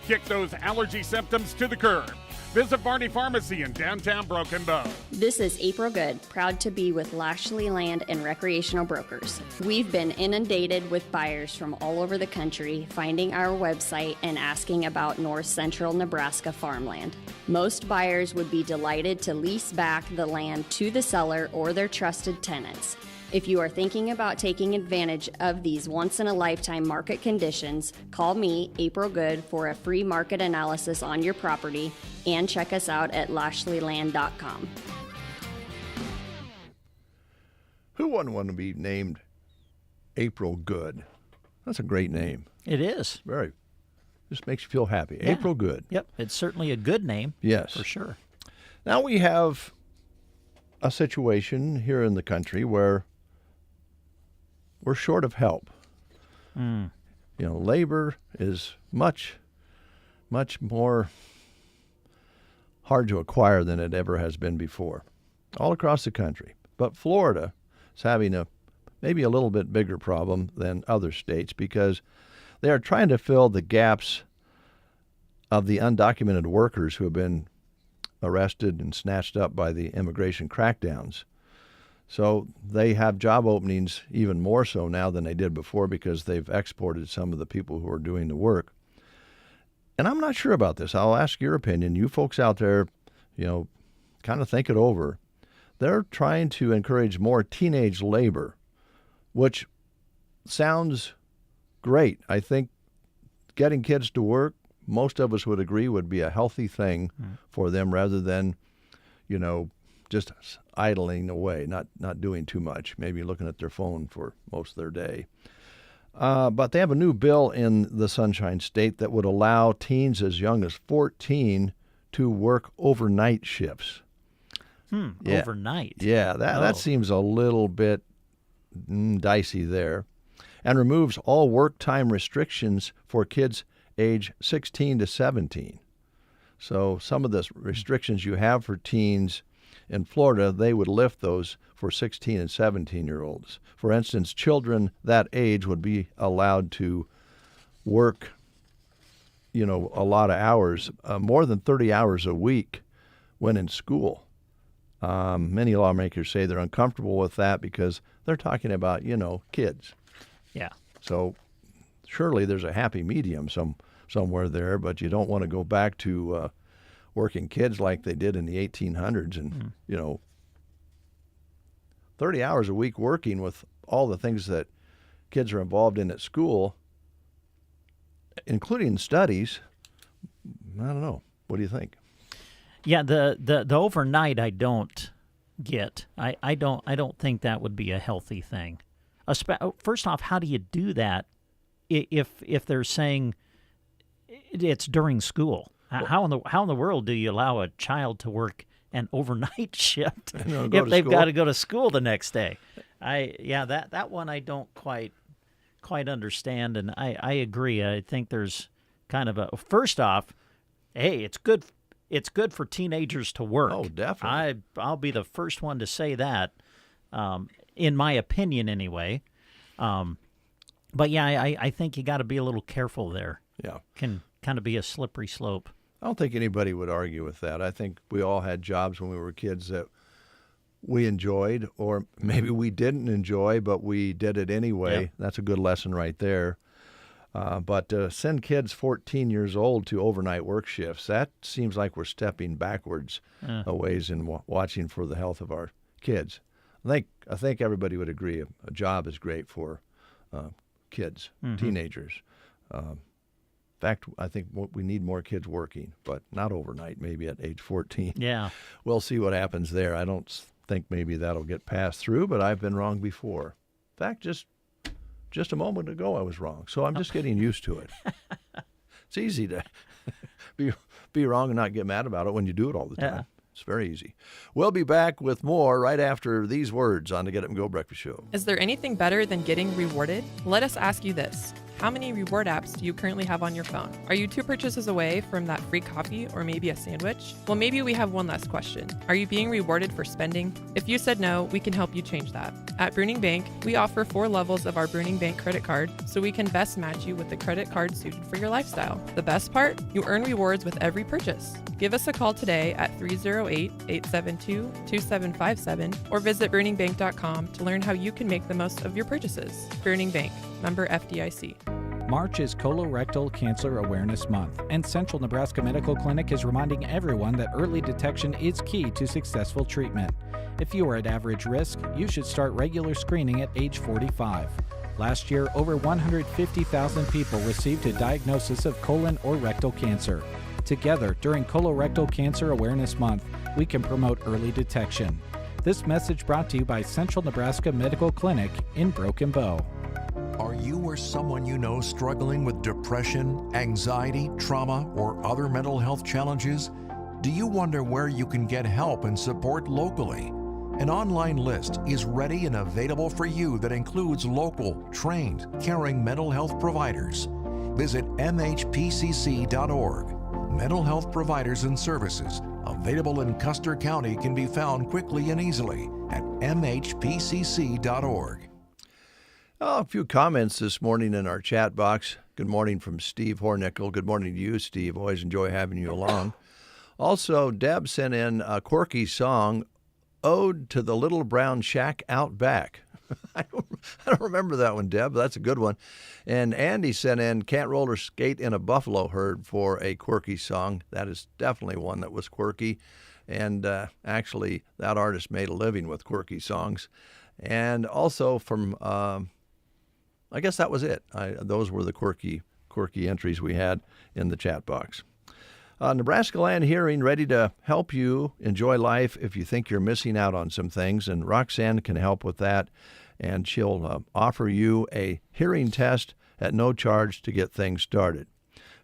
Kick those allergy symptoms to the curb. Visit Barney Pharmacy in downtown Broken Bow. This is April Good, proud to be with Lashley Land and Recreational Brokers. We've been inundated with buyers from all over the country finding our website and asking about north central Nebraska farmland. Most buyers would be delighted to lease back the land to the seller or their trusted tenants. If you are thinking about taking advantage of these once-in-a-lifetime market conditions, call me, April Good, for a free market analysis on your property and check us out at lashleyland.com. Who wouldn't want to be named April Good? That's a great name. It is. Very. Just makes you feel happy. Yeah. April Good. Yep, it's certainly a good name. Yes. For sure. Now we have a situation here in the country where we're short of help. Mm. You know, labor is much more hard to acquire than it ever has been before, all across the country. But Florida is having maybe a little bit bigger problem than other states because they are trying to fill the gaps of the undocumented workers who have been arrested and snatched up by the immigration crackdowns. So they have job openings even more so now than they did before because they've exported some of the people who are doing the work. And I'm not sure about this. I'll ask your opinion. You folks out there, you know, kind of think it over. They're trying to encourage more teenage labor, which sounds great. I think getting kids to work, most of us would agree, would be a healthy thing for them rather than, you know, just idling away, not doing too much, maybe looking at their phone for most of their day. But they have a new bill in the Sunshine State that would allow teens as young as 14 to work overnight shifts. Yeah. Overnight? Yeah, that seems a little bit dicey there. And removes all work time restrictions for kids age 16 to 17. So some of the restrictions you have for teens in Florida, they would lift those for 16 and 17-year-olds. For instance, children that age would be allowed to work, you know, a lot of hours, more than 30 hours a week when in school. Many lawmakers say they're uncomfortable with that because they're talking about, you know, kids. Yeah. So surely there's a happy medium somewhere there, but you don't want to go back to working kids like they did in the 1800s and, you know, 30 hours a week working with all the things that kids are involved in at school, including studies. I don't know. What do you think? Yeah, the overnight I don't get. I don't think that would be a healthy thing. First off, how do you do that if they're saying it's during school? How in the world do you allow a child to work an overnight shift if they've got to go to school the next day? That one I don't quite understand, and I agree. I think there's kind of first off, hey, it's good for teenagers to work. Oh, definitely. I'll be the first one to say that, in my opinion anyway. But yeah, I think you got to be a little careful there. Yeah. Can kind of be a slippery slope. I don't think anybody would argue with that. I think we all had jobs when we were kids that we enjoyed, or maybe we didn't enjoy, but we did it anyway. Yep. That's a good lesson right there. But to send kids 14 years old to overnight work shifts, that seems like we're stepping backwards a ways in watching for the health of our kids. I think everybody would agree a job is great for kids, teenagers. In fact, I think we need more kids working, but not overnight, maybe at age 14. Yeah. We'll see what happens there. I don't think maybe that'll get passed through, but I've been wrong before. In fact, just a moment ago I was wrong, so I'm just getting used to it. It's easy to be wrong and not get mad about it when you do it all the time. Yeah. It's very easy. We'll be back with more right after these words on the Get Up and Go Breakfast Show. Is there anything better than getting rewarded? Let us ask you this. How many reward apps do you currently have on your phone? Are you 2 purchases away from that free coffee or maybe a sandwich? Well, maybe we have one last question. Are you being rewarded for spending? If you said no, we can help you change that. At Bruning Bank, we offer 4 levels of our Bruning Bank credit card so we can best match you with the credit card suited for your lifestyle. The best part? You earn rewards with every purchase. Give us a call today at 308-872-2757 or visit BruningBank.com to learn how you can make the most of your purchases. Bruning Bank, member FDIC. March is Colorectal Cancer Awareness Month, and Central Nebraska Medical Clinic is reminding everyone that early detection is key to successful treatment. If you are at average risk, you should start regular screening at age 45. Last year, over 150,000 people received a diagnosis of colon or rectal cancer. Together, during Colorectal Cancer Awareness Month, we can promote early detection. This message brought to you by Central Nebraska Medical Clinic in Broken Bow. Are you or someone you know struggling with depression, anxiety, trauma, or other mental health challenges? Do you wonder where you can get help and support locally? An online list is ready and available for you that includes local, trained, caring mental health providers. Visit mhpcc.org. Mental health providers and services available in Custer County can be found quickly and easily at mhpcc.org. Oh, a few comments this morning in our chat box. Good morning from Steve Hornickel. Good morning to you, Steve. Always enjoy having you along. Also, Deb sent in a quirky song, Ode to the Little Brown Shack Out Back. I don't remember that one, Deb. But that's a good one. And Andy sent in Can't Roller Skate in a Buffalo Herd for a quirky song. That is definitely one that was quirky. And actually, that artist made a living with quirky songs. And also from, I guess that was it. Those were the quirky entries we had in the chat box. Nebraska Land Hearing ready to help you enjoy life if you think you're missing out on some things, and Roxanne can help with that, and she'll offer you a hearing test at no charge to get things started.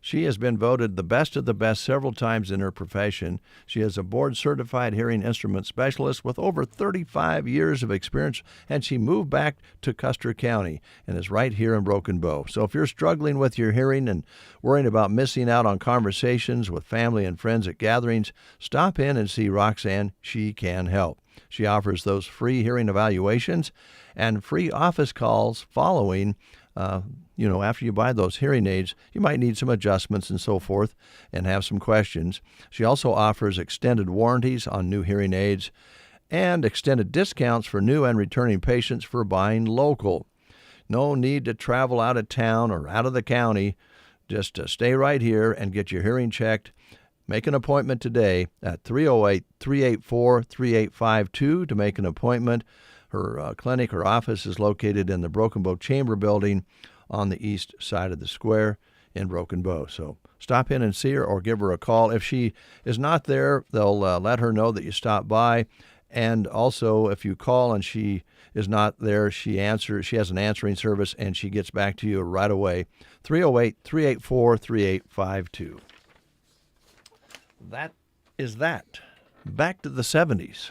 She has been voted the best of the best several times in her profession. She is a board-certified hearing instrument specialist with over 35 years of experience, and she moved back to Custer County and is right here in Broken Bow. So if you're struggling with your hearing and worrying about missing out on conversations with family and friends at gatherings, stop in and see Roxanne. She can help. She offers those free hearing evaluations and free office calls following after you buy those hearing aids. You might need some adjustments and so forth and have some questions. She also offers extended warranties on new hearing aids and extended discounts for new and returning patients for buying local. No need to travel out of town or out of the county. Just stay right here and get your hearing checked. Make an appointment today at 308-384-3852 to make an appointment. Her clinic, her office is located in the Broken Bow Chamber Building on the east side of the square in Broken Bow. So stop in and see her or give her a call. If she is not there, they'll let her know that you stopped by. And also, if you call and she is not there, she has an answering service, and she gets back to you right away. 308-384-3852. That is that. Back to the 70s.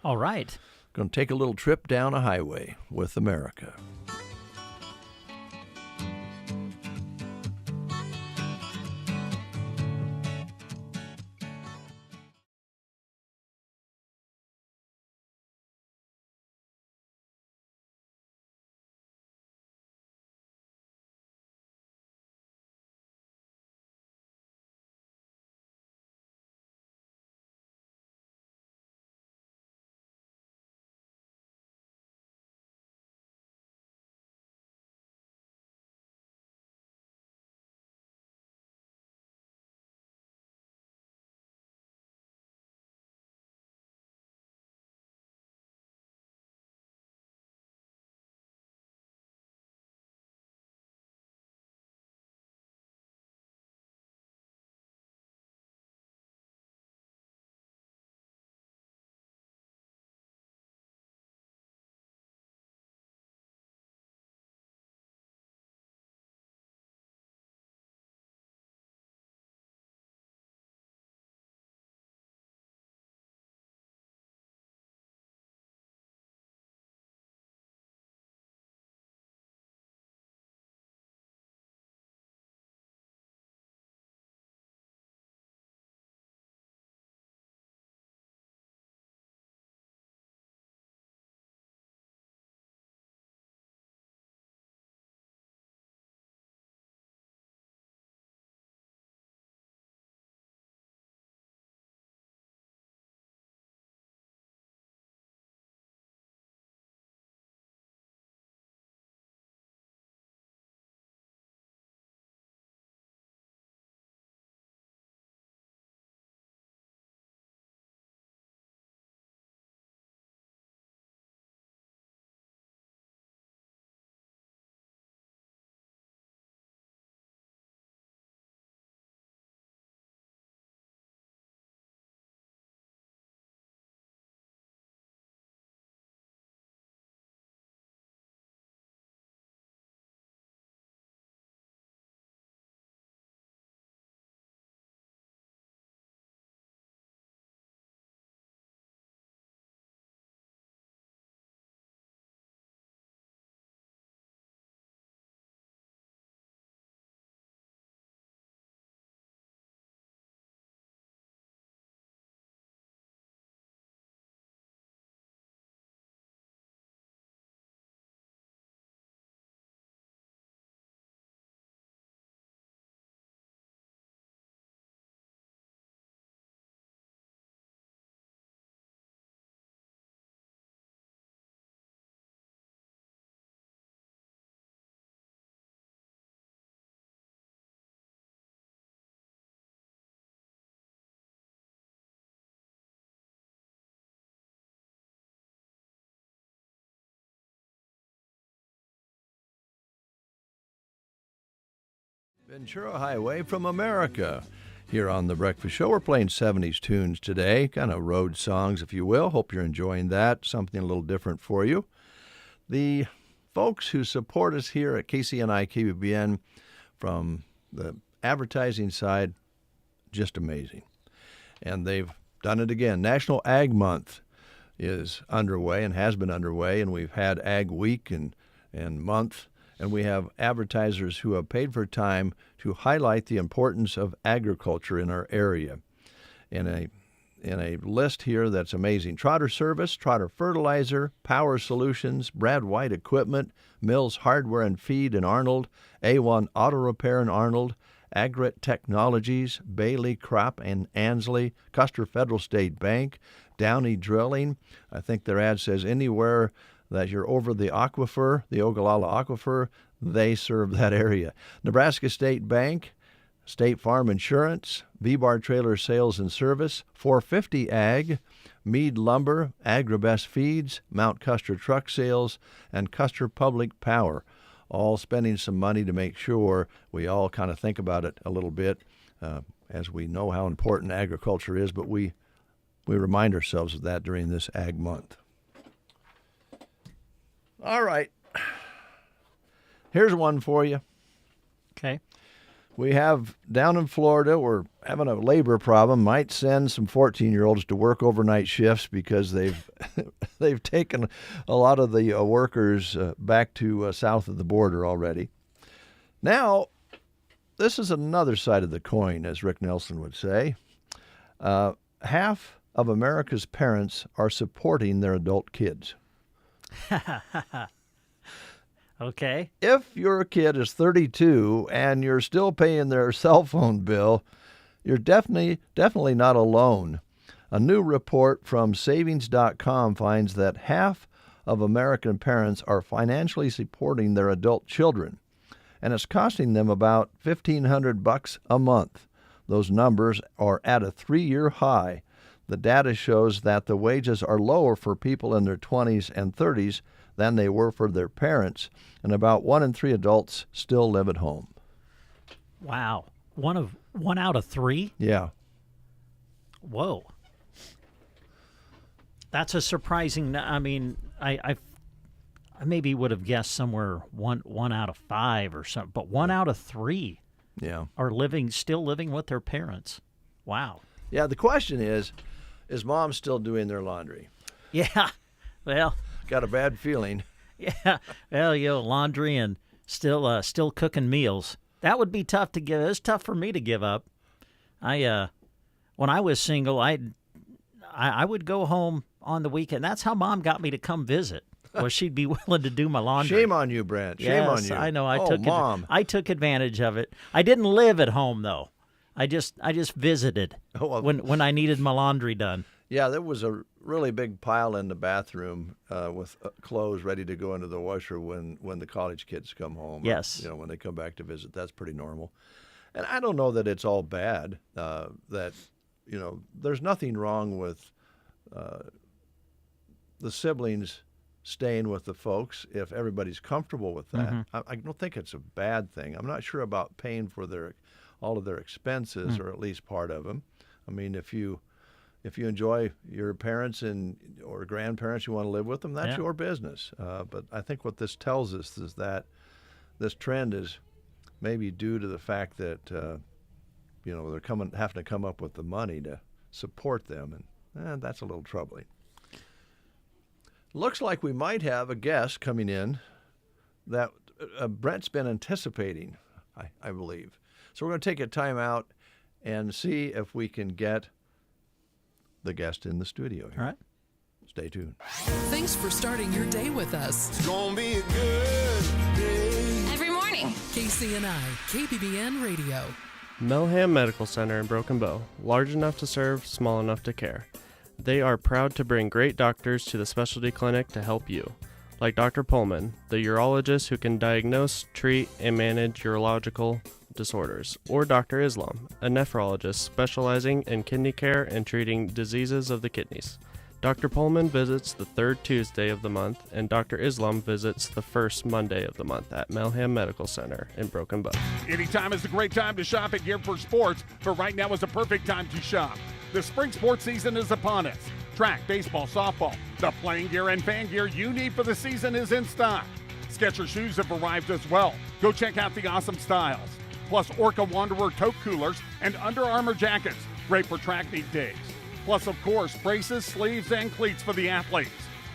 All right. Going to take a little trip down a highway with America. Ventura Highway from America. Here on The Breakfast Show, we're playing 70s tunes today, kind of road songs, if you will. Hope you're enjoying that, something a little different for you. The folks who support us here at KCNI, KBBN, from the advertising side, just amazing. And they've done it again. National Ag Month is underway and has been underway, and we've had Ag Week and month, and we have advertisers who have paid for time to highlight the importance of agriculture in our area. In a list here that's amazing: Trotter Service, Trotter Fertilizer, Power Solutions, Brad White Equipment, Mills Hardware and Feed in Arnold, A1 Auto Repair in Arnold, Agrit Technologies, Bailey Crop and Ansley, Custer Federal State Bank, Downey Drilling. I think their ad says anywhere that you're over the aquifer, the Ogallala Aquifer, they serve that area. Nebraska State Bank, State Farm Insurance, V-Bar Trailer Sales and Service, 450 Ag, Mead Lumber, Agribest Feeds, Mount Custer Truck Sales, and Custer Public Power, all spending some money to make sure we all kind of think about it a little bit, as we know how important agriculture is, but we remind ourselves of that during this Ag Month. All right. Here's one for you. Okay. We have down in Florida, we're having a labor problem. Might send some 14-year-olds to work overnight shifts because they've taken a lot of the workers back to south of the border already. Now, this is another side of the coin, as Rick Nelson would say. Half of America's parents are supporting their adult kids. Okay. If your kid is 32 and you're still paying their cell phone bill, you're definitely not alone. A new report from Savings.com finds that half of American parents are financially supporting their adult children, and it's costing them about $1,500 a month. Those numbers are at a 3-year high. The data shows that the wages are lower for people in their 20s and 30s than they were for their parents, and about 1 in 3 adults still live at home. Wow. One out of 3? Yeah. Whoa. That's a surprising. I mean, I maybe would have guessed somewhere one out of 5 or something, but 1 out of 3. Yeah. Are still living with their parents. Wow. Yeah. The question is mom still doing their laundry? Yeah. Well. Got a bad feeling. Yeah. Well, laundry and still cooking meals. That would be tough to give. It's tough for me to give up. When I was single, I would go home on the weekend. That's how Mom got me to come visit. Well, she'd be willing to do my laundry. Shame on you, Brent. Shame on you. I know. Mom. I took advantage of it. I didn't live at home though. I just visited when I needed my laundry done. Yeah, there was a really big pile in the bathroom with clothes ready to go into the washer when the college kids come home. Yes. Or, when they come back to visit. That's pretty normal. And I don't know that it's all bad. There's nothing wrong with the siblings staying with the folks if everybody's comfortable with that. Mm-hmm. I don't think it's a bad thing. I'm not sure about paying for all of their expenses, or at least part of them. I mean, if you enjoy your parents or grandparents, you want to live with them, that's your business. But I think what this tells us is that this trend is maybe due to the fact that they're having to come up with the money to support them, and that's a little troubling. Looks like we might have a guest coming in that Brent's been anticipating, I believe. So we're going to take a time out and see if we can get the guest in the studio here. All right. Stay tuned. Thanks for starting your day with us. It's gonna be a good day. Every morning. KCNI, KBBN Radio. Melham Medical Center in Broken Bow. Large enough to serve, small enough to care. They are proud to bring great doctors to the specialty clinic to help you. Like Dr. Pullman, the urologist who can diagnose, treat, and manage urological disorders, or Dr. Islam, a nephrologist specializing in kidney care and treating diseases of the kidneys. Dr. Pullman visits the third Tuesday of the month, and Dr. Islam visits the first Monday of the month at Melham Medical Center in Broken Bow. Anytime is a great time to shop at Gear for Sports, but right now is a perfect time to shop. The spring sports season is upon us. Track, baseball, softball, the playing gear and fan gear you need for the season is in stock. Skechers shoes have arrived as well. Go check out the awesome styles. Plus Orca Wanderer tote coolers and Under Armour jackets, great for track meet days. Plus, of course, braces, sleeves, and cleats for the athletes.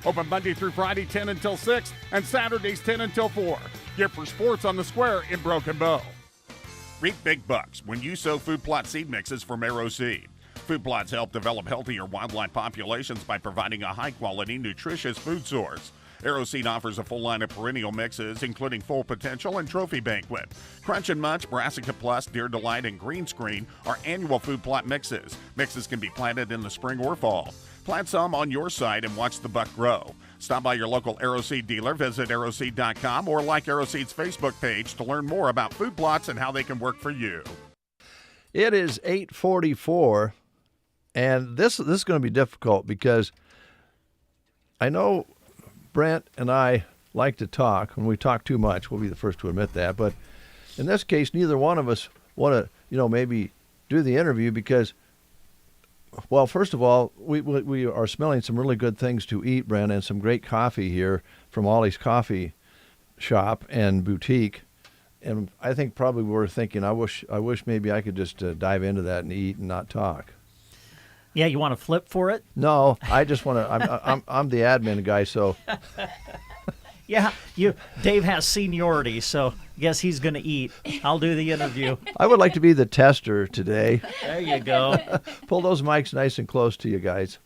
Open Monday through Friday 10 until 6 and Saturdays 10 until 4. Gear for Sports on the Square in Broken Bow. Reap big bucks when you sow food plot seed mixes from Arrow Seed. Food plots help develop healthier wildlife populations by providing a high-quality, nutritious food source. Arrow Seed offers a full line of perennial mixes, including Full Potential and Trophy Banquet. Crunch and Munch, Brassica Plus, Deer Delight, and Green Screen are annual food plot mixes. Mixes can be planted in the spring or fall. Plant some on your site and watch the buck grow. Stop by your local Arrow Seed dealer, visit arrowseed.com, or like Arrow Seed's Facebook page to learn more about food plots and how they can work for you. It is 8:44, and this is going to be difficult because I know Brent and I like to talk. When we talk too much, we'll be the first to admit that. But in this case, neither one of us want to, maybe do the interview because, well, first of all, we are smelling some really good things to eat, Brent, and some great coffee here from Ollie's Coffee Shop and Boutique. And I think probably we're thinking, I wish maybe I could just dive into that and eat and not talk. Yeah, you want to flip for it? No, I just want to. I'm the admin guy, so. Yeah, Dave has seniority, so I guess he's going to eat. I'll do the interview. I would like to be the tester today. There you go. Pull those mics nice and close to you guys,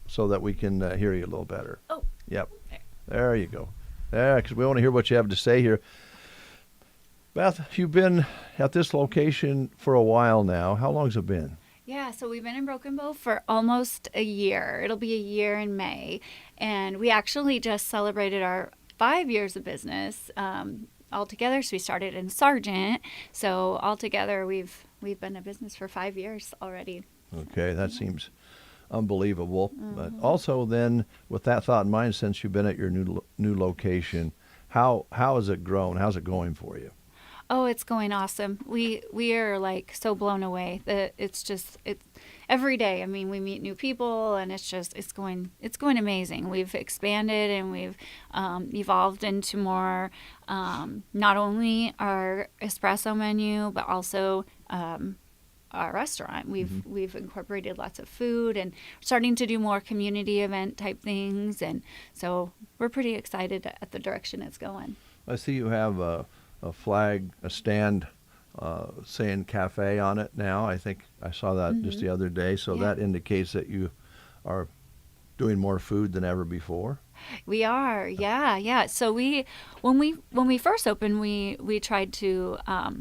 so that we can hear you a little better. Oh. Yep. There you go. There, because we want to hear what you have to say here. Beth, you've been at this location for a while now. How long has it been? Yeah, so we've been in Broken Bow for almost a year. It'll be a year in May. And we actually just celebrated our 5 years of business altogether. So we started in Sargent. So altogether, we've been in business for 5 years already. Okay, that seems unbelievable. But also then, with that thought in mind, since you've been at your new location, how has it grown? How's it going for you? Oh, it's going awesome. We are like so blown away that it's every day. I mean, we meet new people and it's going amazing. We've expanded and we've evolved into more, not only our espresso menu, but also our restaurant. We've incorporated lots of food and starting to do more community event type things. And so we're pretty excited at the direction it's going. I see you have a stand saying cafe on it now. I think I saw that just the other day. So that indicates that you are doing more food than ever before. We are, yeah. So when we first opened, we tried to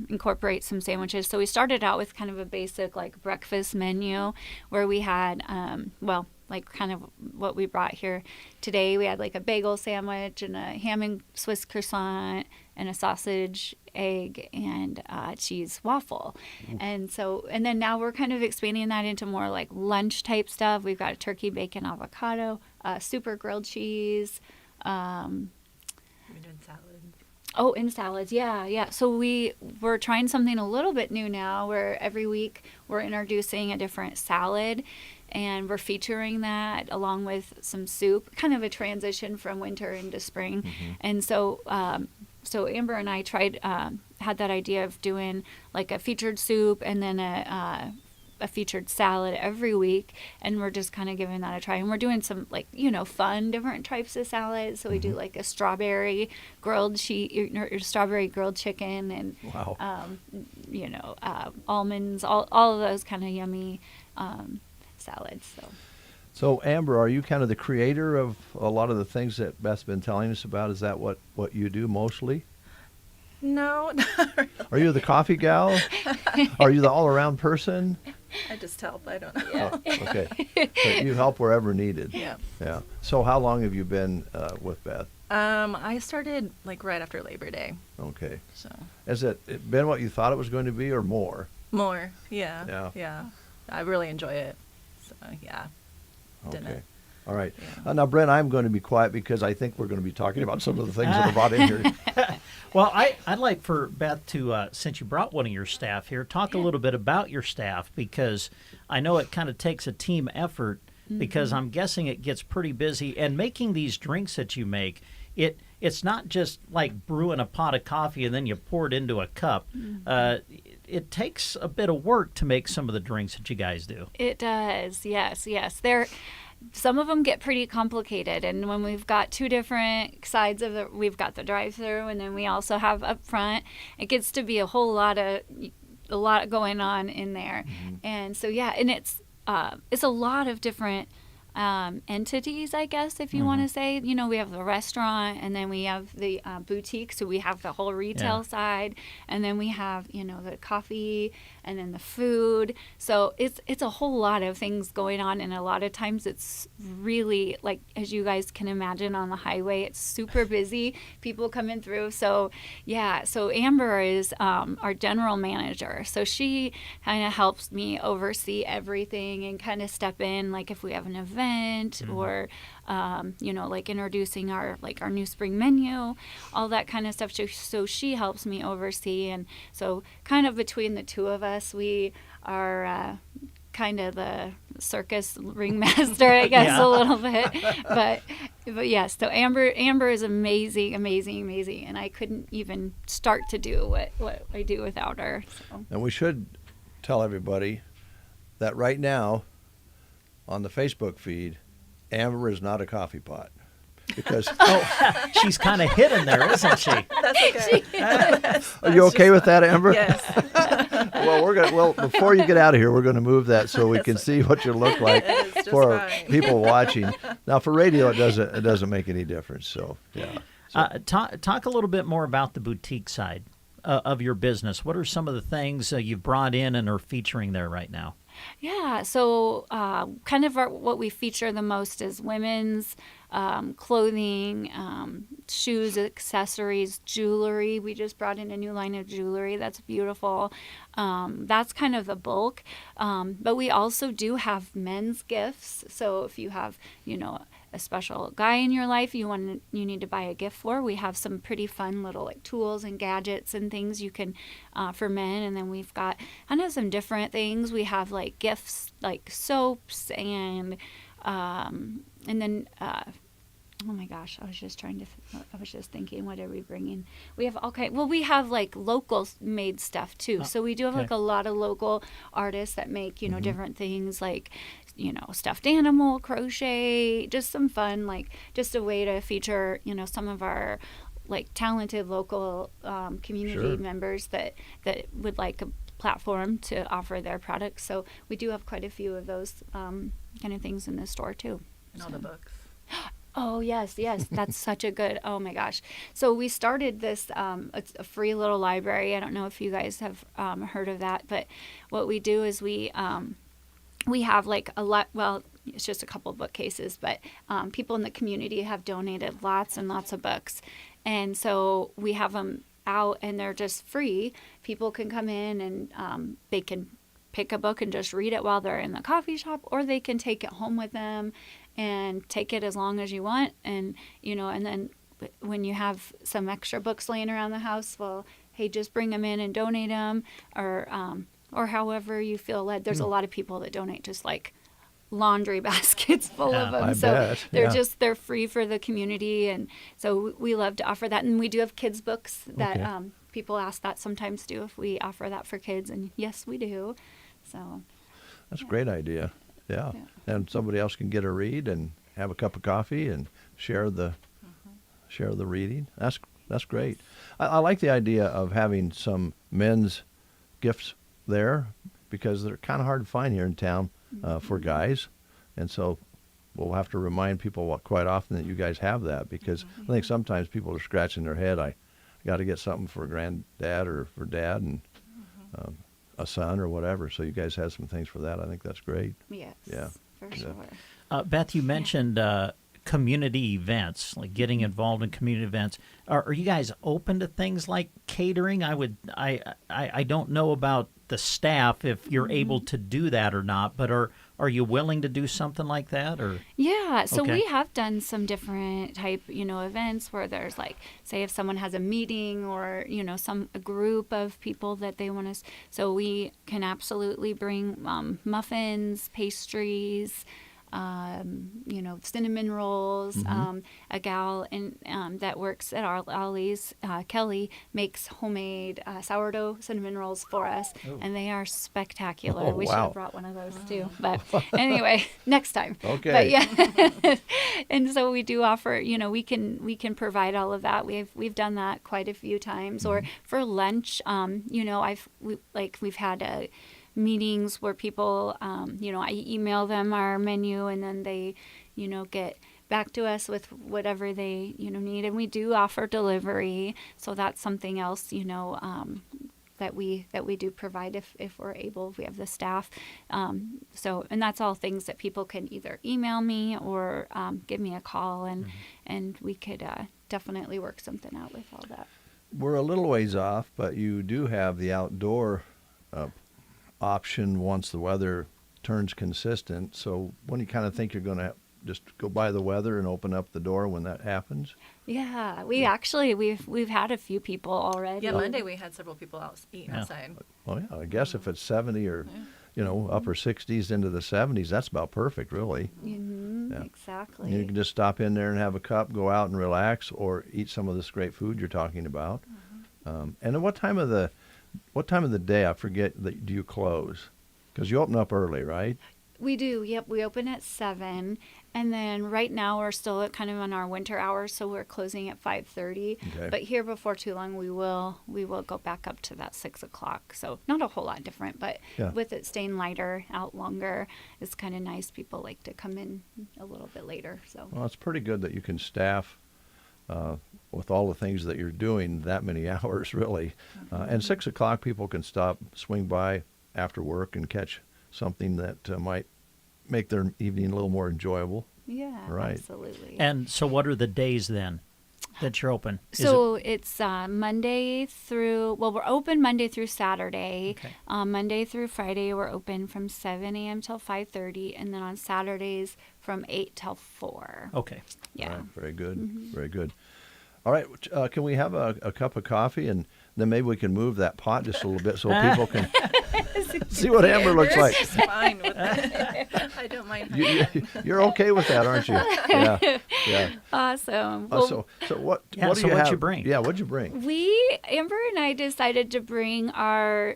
incorporate some sandwiches. So we started out with kind of a basic like breakfast menu where we had like kind of what we brought here today. We had like a bagel sandwich and a ham and Swiss croissant and a sausage, egg, and cheese waffle. And then now we're kind of expanding that into more like lunch type stuff. We've got a turkey, bacon, avocado, super grilled cheese. We're doing salads. Oh, and salads, yeah. So we're trying something a little bit new now where every week we're introducing a different salad. And we're featuring that along with some soup, kind of a transition from winter into spring. And so Amber and I had that idea of doing like a featured soup and then a featured salad every week. And we're just kind of giving that a try. And we're doing some fun different types of salads. So we do like a strawberry grilled strawberry grilled chicken and almonds, all of those kind of yummy salads. So Amber, are you kind of the creator of a lot of the things that Beth's been telling us about? Is that what you do mostly? No. Are you the coffee gal? Are you the all-around person? I just help. I don't know. Oh, okay. But you help wherever needed. Yeah. So how long have you been with Beth? I started like right after Labor Day. Okay. So. Has it been what you thought it was going to be or more? More. Yeah. I really enjoy it. So yeah. Okay. All right. Now, Brent, I'm going to be quiet because I think we're going to be talking about some of the things that are brought in here. Well, I'd like for Beth to, since you brought one of your staff here, talk a little bit about your staff, because I know it kind of takes a team effort, because I'm guessing it gets pretty busy. And making these drinks that you make, it's not just like brewing a pot of coffee and then you pour it into a cup. It takes a bit of work to make some of the drinks that you guys do. It does, yes. Some of them get pretty complicated, and when we've got two different sides of it, we've got the drive-through, and then we also have up front. It gets to be a lot going on in there, and so and it's a lot of different entities, I guess, if you want to say. We have the restaurant, and then we have the boutique, so we have the whole retail side, and then we have the coffee, and then the food. So it's a whole lot of things going on, and a lot of times it's really, like, as you guys can imagine, on the highway, it's super busy, people coming through. So Amber is our general manager, so she kind of helps me oversee everything and kind of step in, like if we have an event or like introducing our new spring menu, all that kind of stuff. So she helps me oversee, and so kind of between the two of us, we are kind of the circus ringmaster, I guess, a little bit. But yes, so Amber is amazing, and I couldn't even start to do what I do without her. So. And we should tell everybody that right now, on the Facebook feed, Amber is not a coffee pot, because she's kind of hidden there, isn't she? That's okay. Are you okay with that, Amber? Yes. Well, before you get out of here, we're going to move that so we can see what you look like for people watching. Now, for radio, it doesn't make any difference. So talk a little bit more about the boutique side of your business. What are some of the things you've brought in and are featuring there right now? Yeah, so kind of what we feature the most is women's clothing, shoes, accessories, jewelry. We just brought in a new line of jewelry that's beautiful. That's kind of the bulk. But we also do have men's gifts. So if you have, a special guy in your life you need to buy a gift for, we have some pretty fun little like tools and gadgets and things you can for men. And then we've got kind of some different things. We have like gifts like soaps and then oh my gosh, I was just thinking, what are we bringing? We have we have like local made stuff too. So we do have like a lot of local artists that make, different things like, stuffed animal, crochet, just some fun, like just a way to feature, some of our like talented local community members that would like a platform to offer their products. So we do have quite a few of those kind of things in the store too. And all the books. Oh, yes. That's such a good, oh my gosh. So we started this, it's a free little library. I don't know if you guys have heard of that, but what we do is we have like a lot, well, it's just a couple bookcases, but people in the community have donated lots and lots of books. And so we have them out and they're just free. People can come in and they can pick a book and just read it while they're in the coffee shop, or they can take it home with them and take it as long as you want. And, and then when you have some extra books laying around the house, well, hey, just bring them in and donate them, or however you feel led. There's a lot of people that donate just like laundry baskets full of them. So they're free for the community. And so we love to offer that. And we do have kids books that people ask that sometimes too, if we offer that for kids. And yes, we do. So that's a great idea. Yeah. And somebody else can get a read and have a cup of coffee and share the reading. That's great. I like the idea of having some men's gifts there, because they're kind of hard to find here in town for guys. And so we'll have to remind people quite often that you guys have that, because I think sometimes people are scratching their head. I got to get something for granddad or for dad and a son or whatever. So you guys have some things for that. I think that's great. Yes. Yeah. For sure. Beth, you mentioned community events, like getting involved in community events. Are you guys open to things like catering? I don't know about the staff if you're able to do that or not. But are you willing to do something like that? Or Yeah, so Okay. we have done some different type, events where there's like, say if someone has a meeting or, a group of people that they want to, so we can absolutely bring muffins, pastries, cinnamon rolls. A gal that works at our Ollie's, Kelly, makes homemade sourdough cinnamon rolls for us, and they are spectacular. Oh, We should wow. have brought one of those too. But anyway, next time. Okay. But yeah, and so we do offer. We can provide all of that. We've done that quite a few times. Or for lunch, we've had meetings where people, I email them our menu and then they, get back to us with whatever they, need. And we do offer delivery. So that's something else, that we do provide if we're able, if we have the staff. And that's all things that people can either email me or give me a call and we could definitely work something out with all that. We're a little ways off, but you do have the outdoor option once the weather turns consistent. So when you kind of think you're going to just go by the weather and open up the door when that happens? Yeah, we've had a few people already. Yeah, Monday we had several people out eating outside. Well, yeah, I guess if it's 70 or, upper 60s into the 70s, that's about perfect, really. Yeah. Exactly. You can just stop in there and have a cup, go out and relax, or eat some of this great food you're talking about. And at what time of the day, I forget, do you close? Because you open up early, right? We do. Yep, we open at 7, and then right now we're still kind of on our winter hours, so we're closing at 5:30. Okay. But here before too long, we will go back up to that 6 o'clock. So not a whole lot different, but Yeah. with it staying lighter out longer, it's kind of nice. People like to come in a little bit later. So Well, it's pretty good that you can staff with all the things that you're doing that many hours, really. And 6 o'clock, people can swing by after work and catch something that might make their evening a little more enjoyable. yeah, Right. absolutely. And so what are the days then that you're open? So it's Monday through, we're open Monday through Saturday. Okay. Monday through Friday, we're open from 7 a.m. till 5:30, and then on Saturdays from 8 till 4. Okay. Yeah. All right, very good, very good. All right, can we have a cup of coffee, and then maybe we can move that pot just a little bit so people can see what Amber looks like. She's fine with it. I don't mind. You're okay with that, aren't you? Yeah, yeah. Awesome. So what? Yeah, what do so you what'd have? you bring? Yeah, what'd you bring? Amber and I decided to bring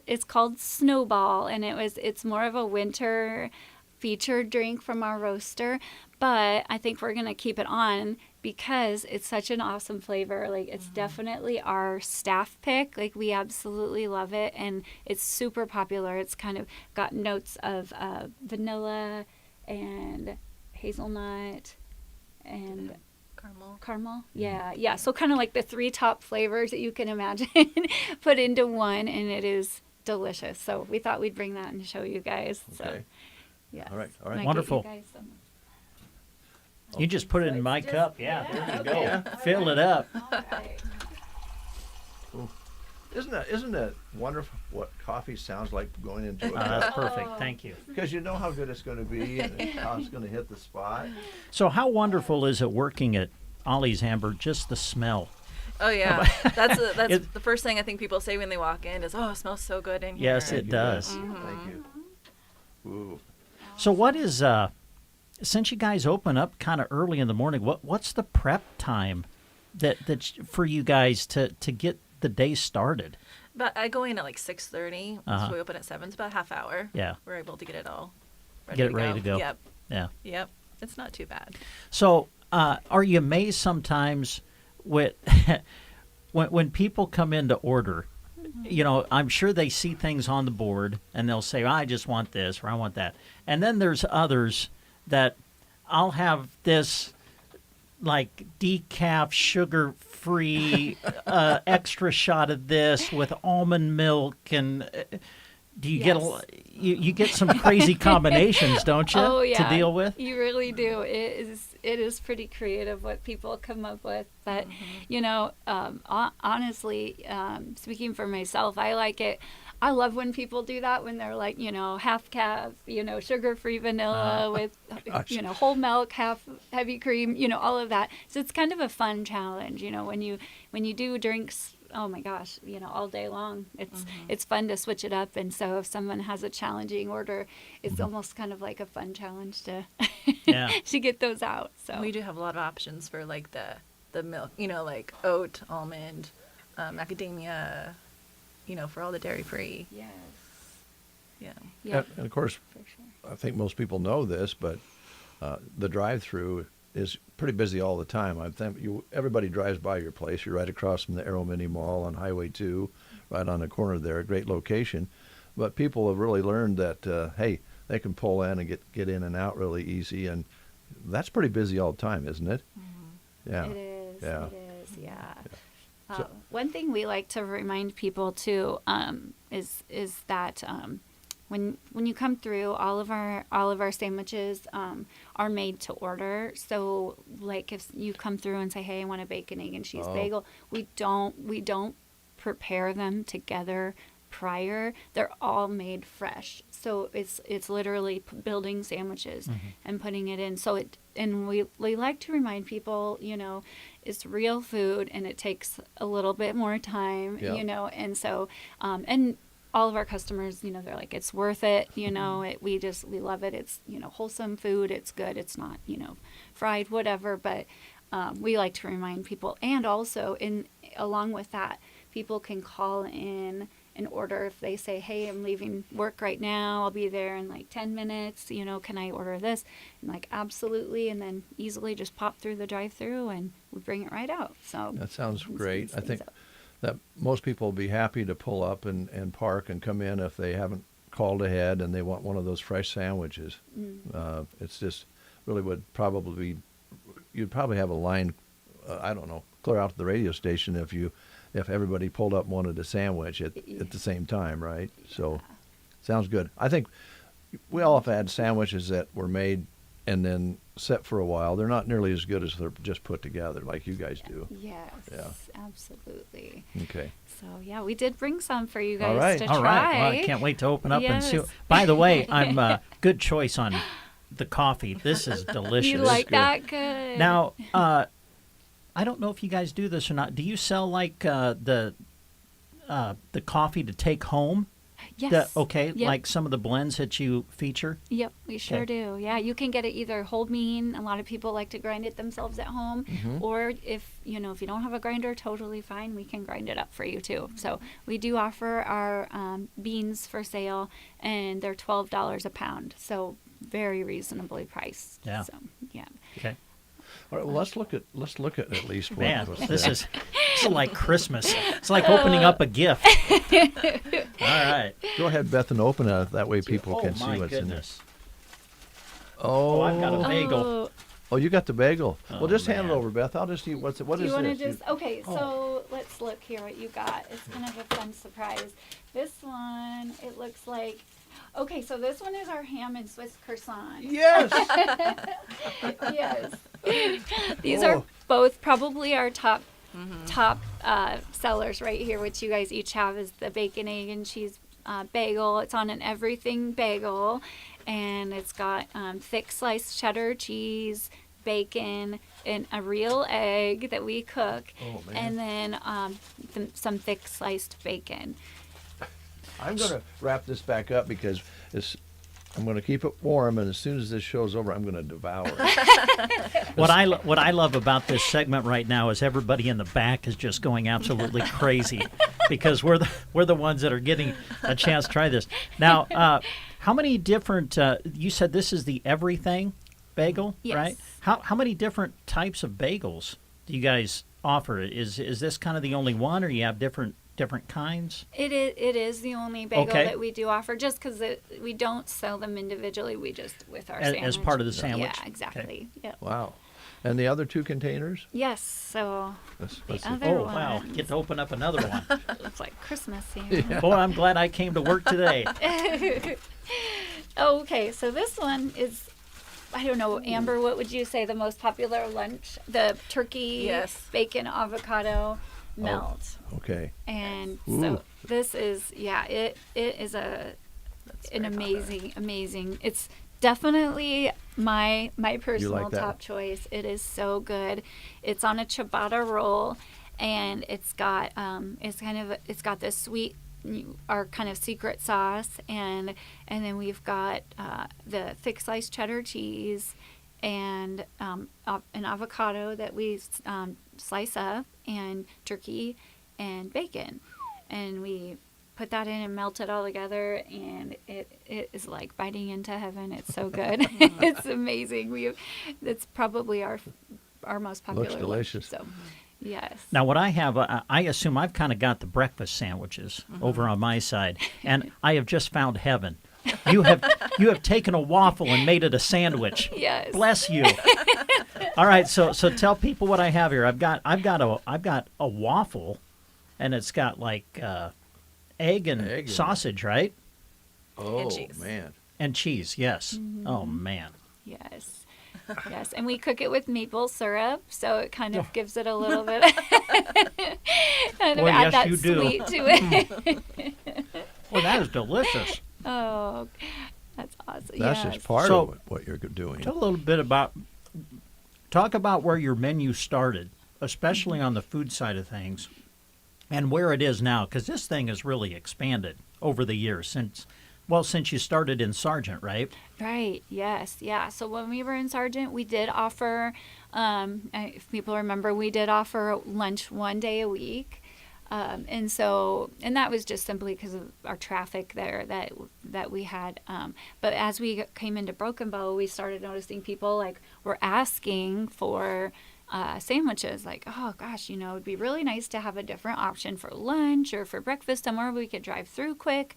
it's called Snowball, and it's more of a winter featured drink from our roaster, but I think we're going to keep it on because it's such an awesome flavor. Like, it's definitely our staff pick. Like, we absolutely love it, and it's super popular. It's kind of got notes of vanilla and hazelnut and caramel. Yeah. So kind of like the 3 top flavors that you can imagine put into one, and it is delicious. So we thought we'd bring that and show you guys. So, Okay. yes. All right. And I Wonderful. get you guys some. You just put it in my cup. Yeah, there you go. Fill it up. Isn't that wonderful what coffee sounds like going into a cup? That's perfect. Thank you. Because you know how good it's going to be and how it's going to hit the spot. So how wonderful is it working at Ollie's, Amber? Just the smell. Oh yeah, that's It- the first thing I think people say when they walk in is, "Oh, it smells so good in here." Yes, it does. Thank you. Ooh. So what is since you guys open up kind of early in the morning, what's the prep time that's for you guys to get the day started? But I go in at like 6:30, Uh-huh. so we open at 7. It's about a half hour. Yeah. We're able to get it all Get it ready to go. Yep. Yeah. Yep. It's not too bad. So are you amazed sometimes with when people come in to order? You know, I'm sure they see things on the board and they'll say, I just want this or I want that. And then there's others that I'll have this like decaf sugar-free extra shot of this with almond milk. And do you get you get some crazy combinations, don't you, Oh yeah, to deal with? You really do. It is pretty creative what people come up with. But honestly, speaking for myself, I like it. I love when people do that, when they're like, half cap, sugar-free vanilla with, whole milk, half heavy cream, all of that. So it's kind of a fun challenge, when you do drinks, oh my gosh, all day long. It's fun to switch it up. And so if someone has a challenging order, it's almost kind of like a fun challenge to to get those out. So we do have a lot of options for like the milk, like oat, almond, macadamia, for all the dairy-free. Yes. Yeah. And of course, I think most people know this, but the drive-through is pretty busy all the time. I think everybody drives by your place. You're right across from the Aero Mini Mall on Highway 2, right on the corner there. A great location. But people have really learned that, hey, they can pull in and get in and out really easy. And that's pretty busy all the time, isn't it? Mm-hmm. Yeah. It is. Yeah. It is, yeah. One thing we like to remind people, too, is that when you come through, all of our sandwiches are made to order. So like if you come through and say, hey, I want a bacon, egg, and cheese bagel, we don't prepare them together prior. They're all made fresh. So it's literally building sandwiches and putting it in. So we like to remind people, it's real food and it takes a little bit more time, and so and all of our customers, they're like, it's worth it, we love it. It's, wholesome food. It's good. It's not, fried, whatever. But we like to remind people. And also, along with that, people can call in and order if they say, hey, I'm leaving work right now. I'll be there in like 10 minutes. Can I order this? And like, absolutely. And then easily just pop through the drive-through and we bring it right out. So that sounds great. I think that most people will be happy to pull up and park and come in if they haven't called ahead and they want one of those fresh sandwiches. It's just really would probably be, you'd probably have a line, clear out to the radio station if everybody pulled up and wanted a sandwich at the same time, right? So sounds good. I think we all have had sandwiches that were made and then set for a while. They're not nearly as good as they're just put together like you guys do. Yes, yeah. Absolutely. Okay. So, we did bring some for you guys to try. All right. Well, I can't wait to open up and see. By the way, I'm good choice on the coffee. This is delicious. You like that? Good. Now, I don't know if you guys do this or not. Do you sell like the coffee to take home? Yes. Yep. Like some of the blends that you feature? Yep, we sure do. Yeah, you can get it either whole bean. A lot of people like to grind it themselves at home. Or if you don't have a grinder, totally fine. We can grind it up for you too. So we do offer our beans for sale, and they're $12 a pound. So very reasonably priced. Yeah. So, yeah. Okay. All right, well, let's look at least one. Man, this is like Christmas. It's like opening up a gift. All right. Go ahead, Beth, and open it. That way people can see what's in there. Oh, I've got a bagel. Oh, you got the bagel. Well, just hand it over, Beth. I'll just eat. What is this? Do you want to just? Okay, so let's look here what you got. It's kind of a fun surprise. This one, it looks like. Okay, so this one is our ham and Swiss croissant. Yes. Yes. These are both probably our top sellers right here, which you guys each have is the bacon, egg, and cheese bagel. It's on an everything bagel, and it's got thick sliced cheddar cheese, bacon, and a real egg that we cook, and then some thick sliced bacon. I'm going to wrap this back up because I'm going to keep it warm, and as soon as this show's over, I'm going to devour it. What I love about this segment right now is everybody in the back is just going absolutely crazy because we're the ones that are getting a chance to try this. Now, how many different? You said this is the everything bagel, yes. right? How many different types of bagels do you guys offer? Is this kind of the only one, or you have different kinds? It is the only bagel that we do offer, just because we don't sell them individually. We just with our sandwich. As part of the sandwich? Yeah, exactly. Okay. Yep. Wow. And the other two containers? Yes. So the other one. Wow. Get to open up another one. Looks like Christmas here. Yeah. Boy, I'm glad I came to work today. Okay, so this one is, I don't know, Amber, what would you say the most popular lunch? The turkey, bacon, avocado. melt. Oh, okay. And Ooh. so this is, it is an amazing. It's definitely my personal that? top choice. It is so good. It's on a ciabatta roll, and it's got this sweet, our kind of secret sauce, and then we've got the thick sliced cheddar cheese, and an avocado that we slice up, and turkey and bacon, and we put that in and melt it all together, and it is like biting into heaven. It's so good. It's amazing. It's probably our most popular. Looks delicious. Lunch, so yes. Now, what I have, I assume I've kind of got the breakfast sandwiches over on my side, and I have just found heaven. You have taken a waffle and made it a sandwich. Yes. Bless you. All right, so tell people what I have here. I've got a waffle, and it's got like egg and sausage, right? Oh, And cheese. man. And cheese, yes. Mhm. Oh man. Yes. Yes, and we cook it with maple syrup, so it kind of gives it a little bit. Kind of Well, add yes, that you do. sweet to it. Well, that is delicious. Oh, that's awesome. That's yes. just part So- of what you're doing. Tell a little bit talk about where your menu started, especially on the food side of things, and where it is now, because this thing has really expanded over the years since you started in Sargent, right? Right. Yes. Yeah. So when we were in Sargent, we did offer, if people remember, we did offer lunch one day a week. And that was just simply because of our traffic there that we had. But as we came into Broken Bow, we started noticing people were asking for sandwiches. Like, oh gosh, it'd be really nice to have a different option for lunch or for breakfast, somewhere we could drive through quick.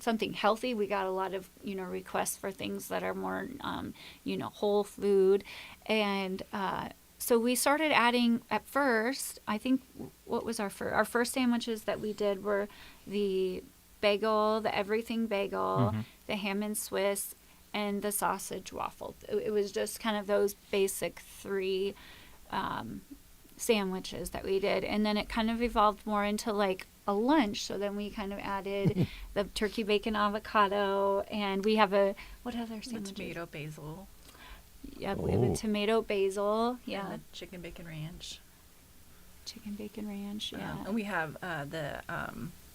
Something healthy. We got a lot of requests for things that are more whole food, and so we started adding at first. I think what was our first sandwiches that we did were the bagel, the everything bagel, the ham and Swiss, and the sausage waffle. It was just kind of those basic three sandwiches that we did, and then it kind of evolved more into like a lunch. So then we kind of added the turkey bacon avocado, and we have what other sandwiches? Tomato basil. Yeah, we have a tomato basil. Yeah, And the chicken bacon ranch. Chicken bacon ranch. Yeah, And we have the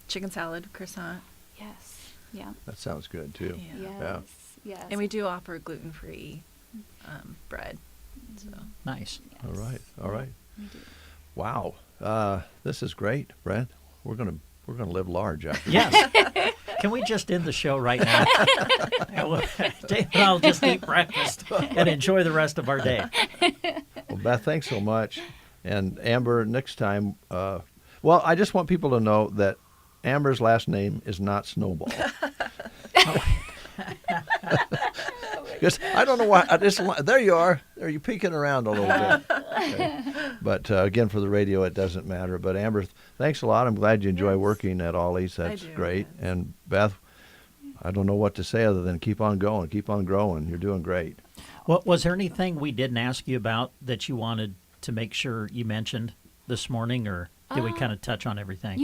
chicken salad croissant. Yes. Yeah. That sounds good too. Yeah. Yeah. Yes. And we do offer gluten-free bread. So Nice. Yes. All right. We do. Wow. This is great, Brent. We're gonna live large after this. Yes. Can we just end the show right now? Dave and I'll just eat breakfast and enjoy the rest of our day. Well, Beth, thanks so much. And Amber, next time, I just want people to know that Amber's last name is not Snowball. Because I don't know why. There you are. There you're peeking around a little bit. Okay. But again, for the radio, it doesn't matter. But Amber, thanks a lot. I'm glad you enjoy working at Ollie's. That's great. Yes. And Beth, I don't know what to say other than keep on going, keep on growing. You're doing great. Well, was there anything we didn't ask you about that you wanted to make sure you mentioned this morning, or did we kind of touch on everything?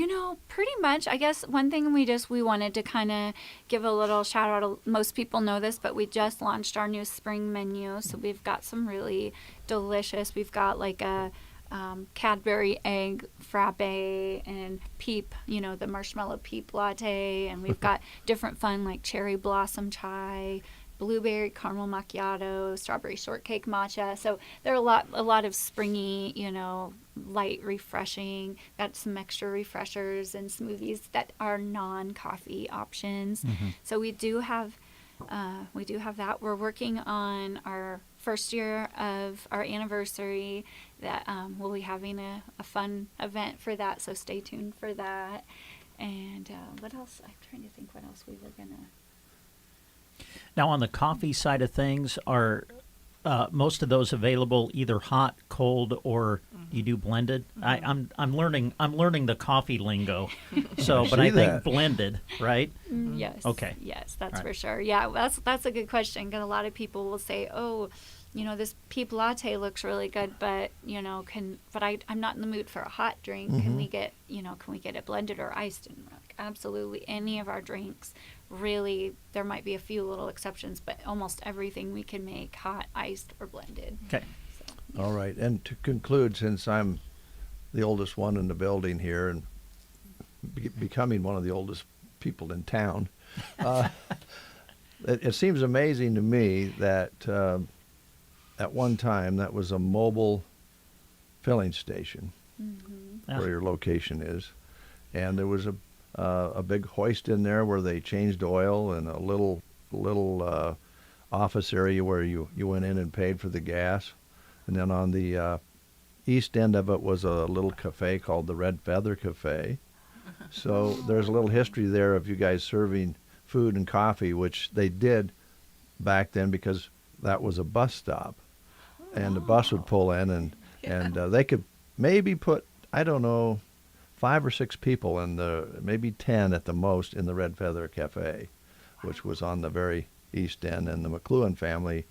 Pretty much. I guess one thing we wanted to kind of give a little shout out. Most people know this, but we just launched our new spring menu. So we've got some really delicious. We've got like a Cadbury egg frappe and Peep, the marshmallow Peep latte, and we've got different fun like cherry blossom chai, blueberry caramel macchiato, strawberry shortcake matcha. So there are a lot of springy, light, refreshing. Got some extra refreshers and smoothies that are non-coffee options. So we do have that. We're working on our first year of our anniversary. That we'll be having a fun event for that. So stay tuned for that. And what else? I'm trying to think what else we were gonna. Now, on the coffee side of things, are most of those available either hot, cold, or you do blended? I'm learning the coffee lingo, but I think blended, right? Yes. Okay. Yes, that's All right. for sure. Yeah, that's a good question, because a lot of people will say, "Oh, this peep latte looks really good, but I'm not in the mood for a hot drink. Can we get it blended or iced? And we're like, absolutely, any of our drinks. Really, there might be a few little exceptions, but almost everything we can make hot, iced, or blended. Okay. So, All right. And to conclude, since I'm the oldest one in the building here and becoming one of the oldest people in town, it seems amazing to me that at one time that was a mobile filling station where your location is, and there was a big hoist in there where they changed oil, and a little office area where you went in and paid for the gas, and then on the east end of it was a little cafe called the Red Feather Cafe. So there's a little history there of you guys serving food and coffee, which they did back then because that was a bus stop, and the bus would pull in, and they could maybe put, I don't know, 5 or 6 people in maybe 10 at the most in the Red Feather Cafe, which was on the very east end, and the McLuhan family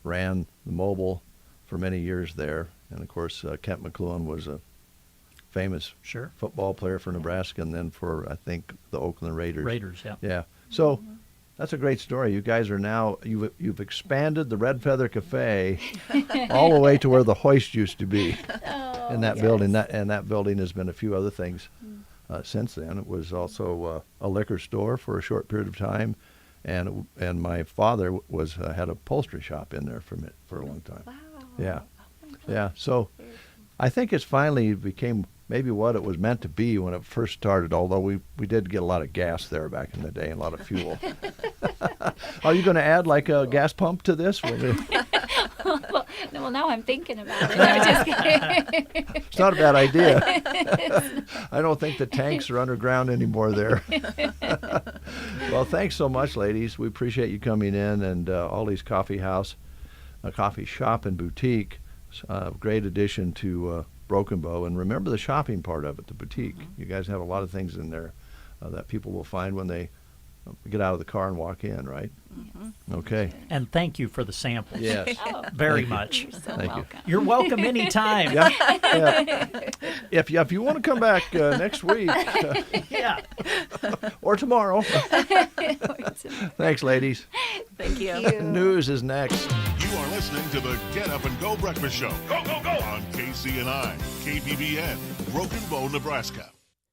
ran the mobile for many years there, and of course Kent McLuhan was a famous football player for Nebraska, and then for, I think, the Oakland Raiders. Yeah. So that's a great story. You guys are now, you've expanded the Red Feather Cafe all the way to where the hoist used to be in that building. That building has been a few other things since then. It was also a liquor store for a short period of time, and my father had a upholstery shop in there for a long time. Wow. Yeah. Yeah. So I think it's finally became maybe what it was meant to be when it first started, although we did get a lot of gas there back in the day and a lot of fuel. Are you going to add like a gas pump to this? well, now I'm thinking about it. I'm just kidding. It's not a bad idea. I don't think the tanks are underground anymore there. Well, thanks so much, ladies. We appreciate you coming in, and all these coffee shop and boutique. Great addition to Broken Bow, and remember the shopping part of it, the boutique. You guys have a lot of things in there that people will find when they get out of the car and walk in, right? Okay. And thank you for the samples. Yes. Very much. You're so Thank welcome. You're welcome anytime. Yeah. If you want to come back next week, or tomorrow. Thanks, ladies. Thank you. News is next. You are listening to the Get Up and Go Breakfast Show. Go, go, go! On KCNI, KBBN, Broken Bow, Nebraska.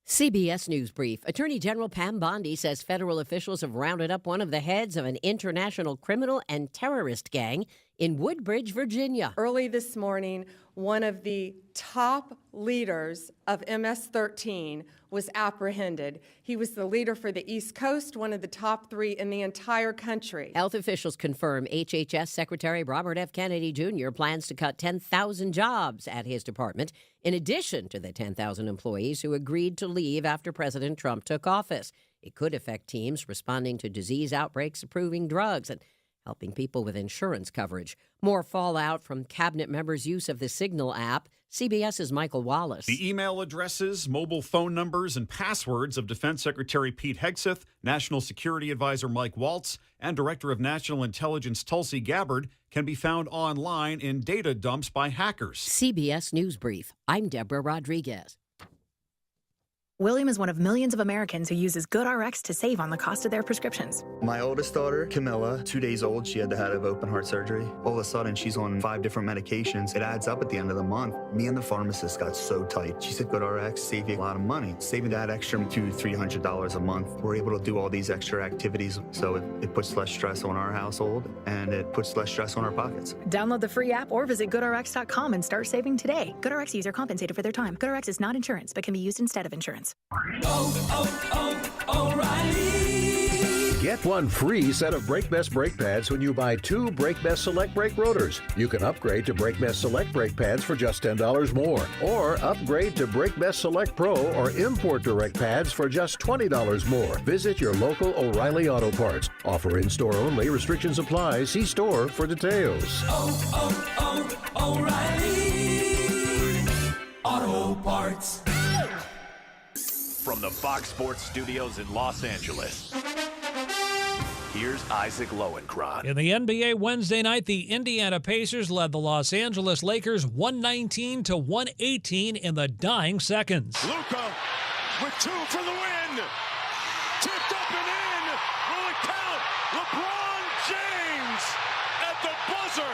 CBS News Brief. Attorney General Pam Bondi says federal officials have rounded up one of the heads of an international criminal and terrorist gang in Woodbridge, Virginia. Early this morning, one of the top leaders of MS-13 was apprehended. He was the leader for the East Coast, one of the top 3 in the entire country. Health officials confirm HHS Secretary Robert F. Kennedy Jr. plans to cut 10,000 jobs at his department, in addition to the 10,000 employees who agreed to leave after President Trump took office. It could affect teams responding to disease outbreaks, approving drugs, and helping people with insurance coverage. More fallout from cabinet members' use of the Signal app. CBS's Michael Wallace. The email addresses, mobile phone numbers, and passwords of Defense Secretary Pete Hegseth, National Security Advisor Mike Waltz, and Director of National Intelligence Tulsi Gabbard can be found online in data dumps by hackers. CBS News Brief. I'm Deborah Rodriguez. William is one of millions of Americans who uses GoodRx to save on the cost of their prescriptions. My oldest daughter, Camilla, 2 days old, she had to have open heart surgery. All of a sudden, she's on 5 different medications. It adds up at the end of the month. Me and the pharmacist got so tight. She said, GoodRx save you a lot of money. Saving that extra $200-300 a month. We're able to do all these extra activities, so it puts less stress on our household, and it puts less stress on our pockets. Download the free app or visit GoodRx.com and start saving today. GoodRx user compensated for their time. GoodRx is not insurance, but can be used instead of insurance. O'Reilly. Get one free set of Brake Best brake pads when you buy 2 Brake Best Select brake rotors. You can upgrade to Brake Best Select brake pads for just $10 more. Or upgrade to Brake Best Select Pro or Import Direct pads for just $20 more. Visit your local O'Reilly Auto Parts. Offer in-store only. Restrictions apply. See store for details. O'Reilly Auto Parts. From the Fox Sports Studios in Los Angeles, Here's Isaac Lowenkron. In the NBA Wednesday night, the Indiana Pacers led the Los Angeles Lakers 119 to 118 in the dying seconds. Luka with 2 for the win. Tipped up and in. Will it count? LeBron James at the buzzer.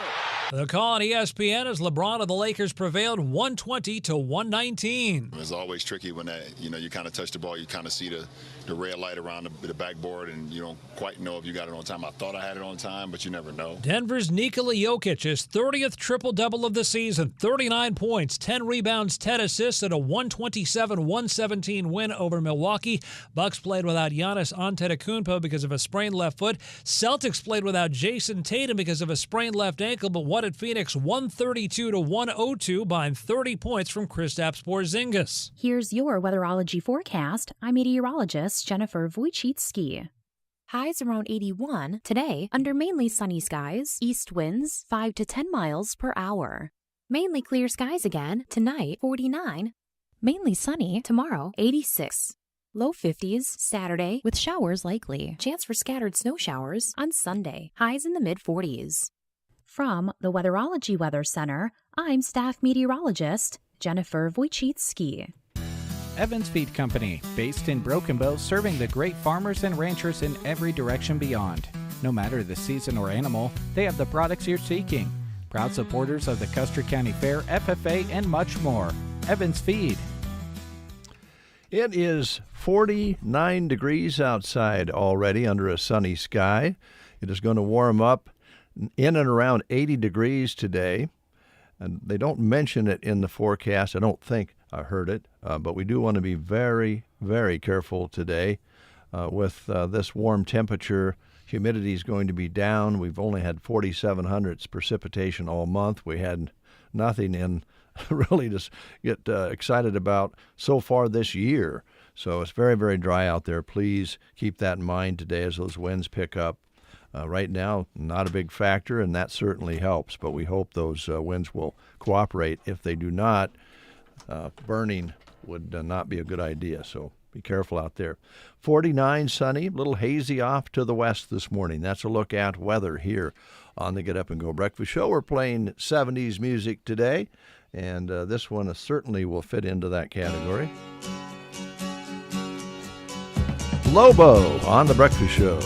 The call on ESPN as LeBron and the Lakers prevailed 120 to 119. It's always tricky when you kind of touch the ball, you kind of see the red light around the backboard, and you don't quite know if you got it on time. I thought I had it on time, but you never know. Denver's Nikola Jokic, his 30th triple-double of the season, 39 points, 10 rebounds, 10 assists, and a 127-117 win over Milwaukee. Bucks played without Giannis Antetokounmpo because of a sprained left foot. Celtics played without Jason Tatum because of a sprained left ankle, but won at Phoenix 132 to 102, buying 30 points from Kristaps Porzingis. Here's your weatherology forecast. I'm meteorologist Jennifer Wojcicki. Highs around 81 today under mainly sunny skies, east winds 5 to 10 miles per hour. Mainly clear skies again tonight, 49. Mainly sunny tomorrow, 86. Low 50s Saturday with showers likely. Chance for scattered snow showers on Sunday. Highs in the mid-40s. From the Weatherology Weather Center, I'm staff meteorologist Jennifer Wojcicki. Evans Feed Company, based in Broken Bow, serving the great farmers and ranchers in every direction beyond. No matter the season or animal, they have the products you're seeking. Proud supporters of the Custer County Fair, FFA, and much more. Evans Feed. It is 49 degrees outside already under a sunny sky. It is going to warm up in and around 80 degrees today. And they don't mention it in the forecast. I don't think I heard it, but we do want to be very, very careful today with this warm temperature. Humidity is going to be down. We've only had 47 hundredths precipitation all month. We had nothing in really to get excited about so far this year. So it's very, very dry out there. Please keep that in mind today as those winds pick up. Right now, not a big factor, and that certainly helps, but we hope those winds will cooperate. If they do not, burning would not be a good idea, so be careful out there. 49 sunny, a little hazy off to the west this morning. That's a look at weather here on the Get Up and Go Breakfast Show. We're playing 70s music today, and this one certainly will fit into that category. Lobo on the Breakfast Show.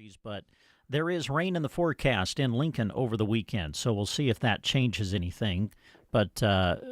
degrees, but there is rain in the forecast in Lincoln over the weekend, so we'll see if that changes anything. But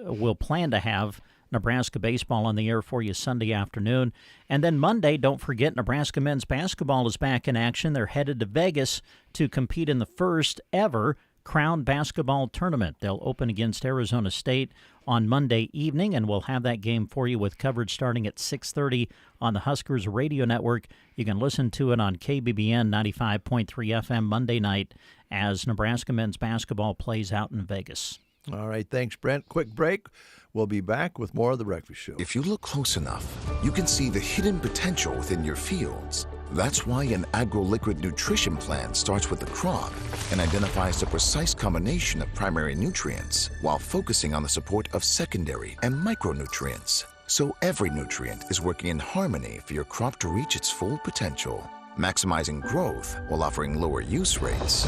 we'll plan to have Nebraska baseball on the air for you Sunday afternoon. And then Monday, don't forget, Nebraska men's basketball is back in action. They're headed to Vegas to compete in the first ever Crown Basketball Tournament. They'll open against Arizona State on Monday evening, and we'll have that game for you with coverage starting at 6:30 on the Huskers Radio Network. You can listen to it on KBBN 95.3 FM Monday night as Nebraska men's basketball plays out in Vegas. All right, thanks, Brent. Quick break. We'll be back with more of The Breakfast Show. If you look close enough, you can see the hidden potential within your fields. That's why an agro-liquid nutrition plan starts with the crop and identifies the precise combination of primary nutrients while focusing on the support of secondary and micronutrients. So every nutrient is working in harmony for your crop to reach its full potential, maximizing growth while offering lower use rates.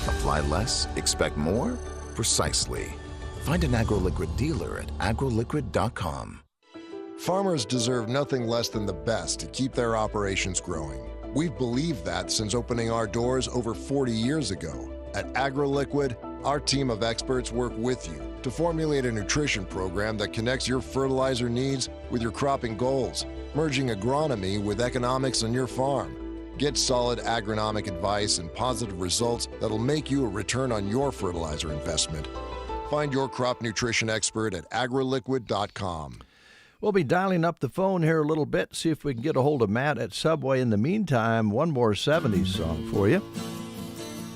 Apply less, expect more? Precisely. Find an agro-liquid dealer at agroliquid.com. Farmers deserve nothing less than the best to keep their operations growing. We've believed that since opening our doors over 40 years ago. At AgroLiquid, our team of experts work with you to formulate a nutrition program that connects your fertilizer needs with your cropping goals, merging agronomy with economics on your farm. Get solid agronomic advice and positive results that'll make you a return on your fertilizer investment. Find your crop nutrition expert at agroliquid.com. We'll be dialing up the phone here a little bit, see if we can get a hold of Matt at Subway. In the meantime, one more 70s song for you.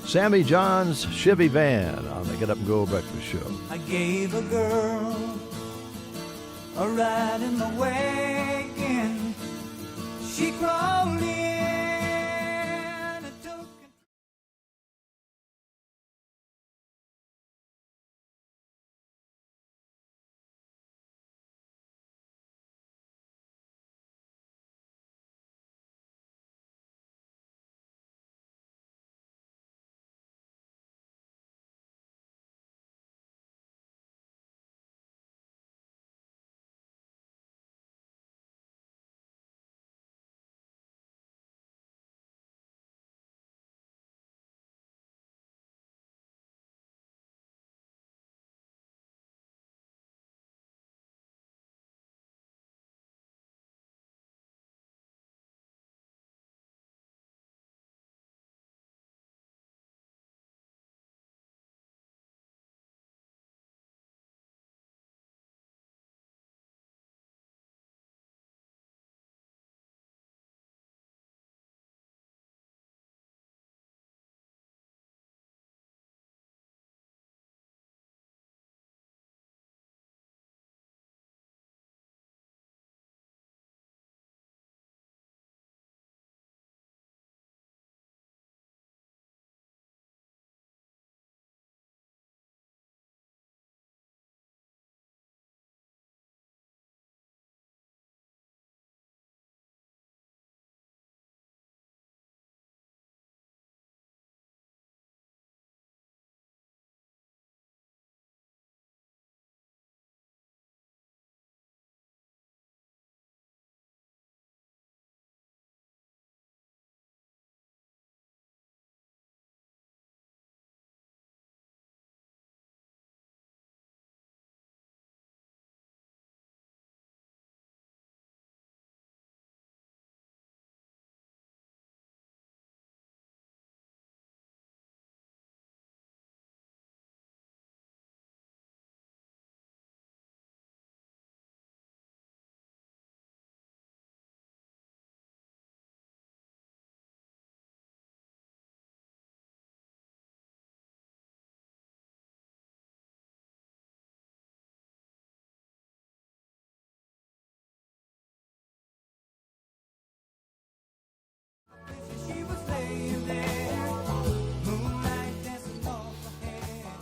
Sammy John's Chevy Van on the Get Up and Go Breakfast Show. I gave a girl a ride in the wagon. She crawled in.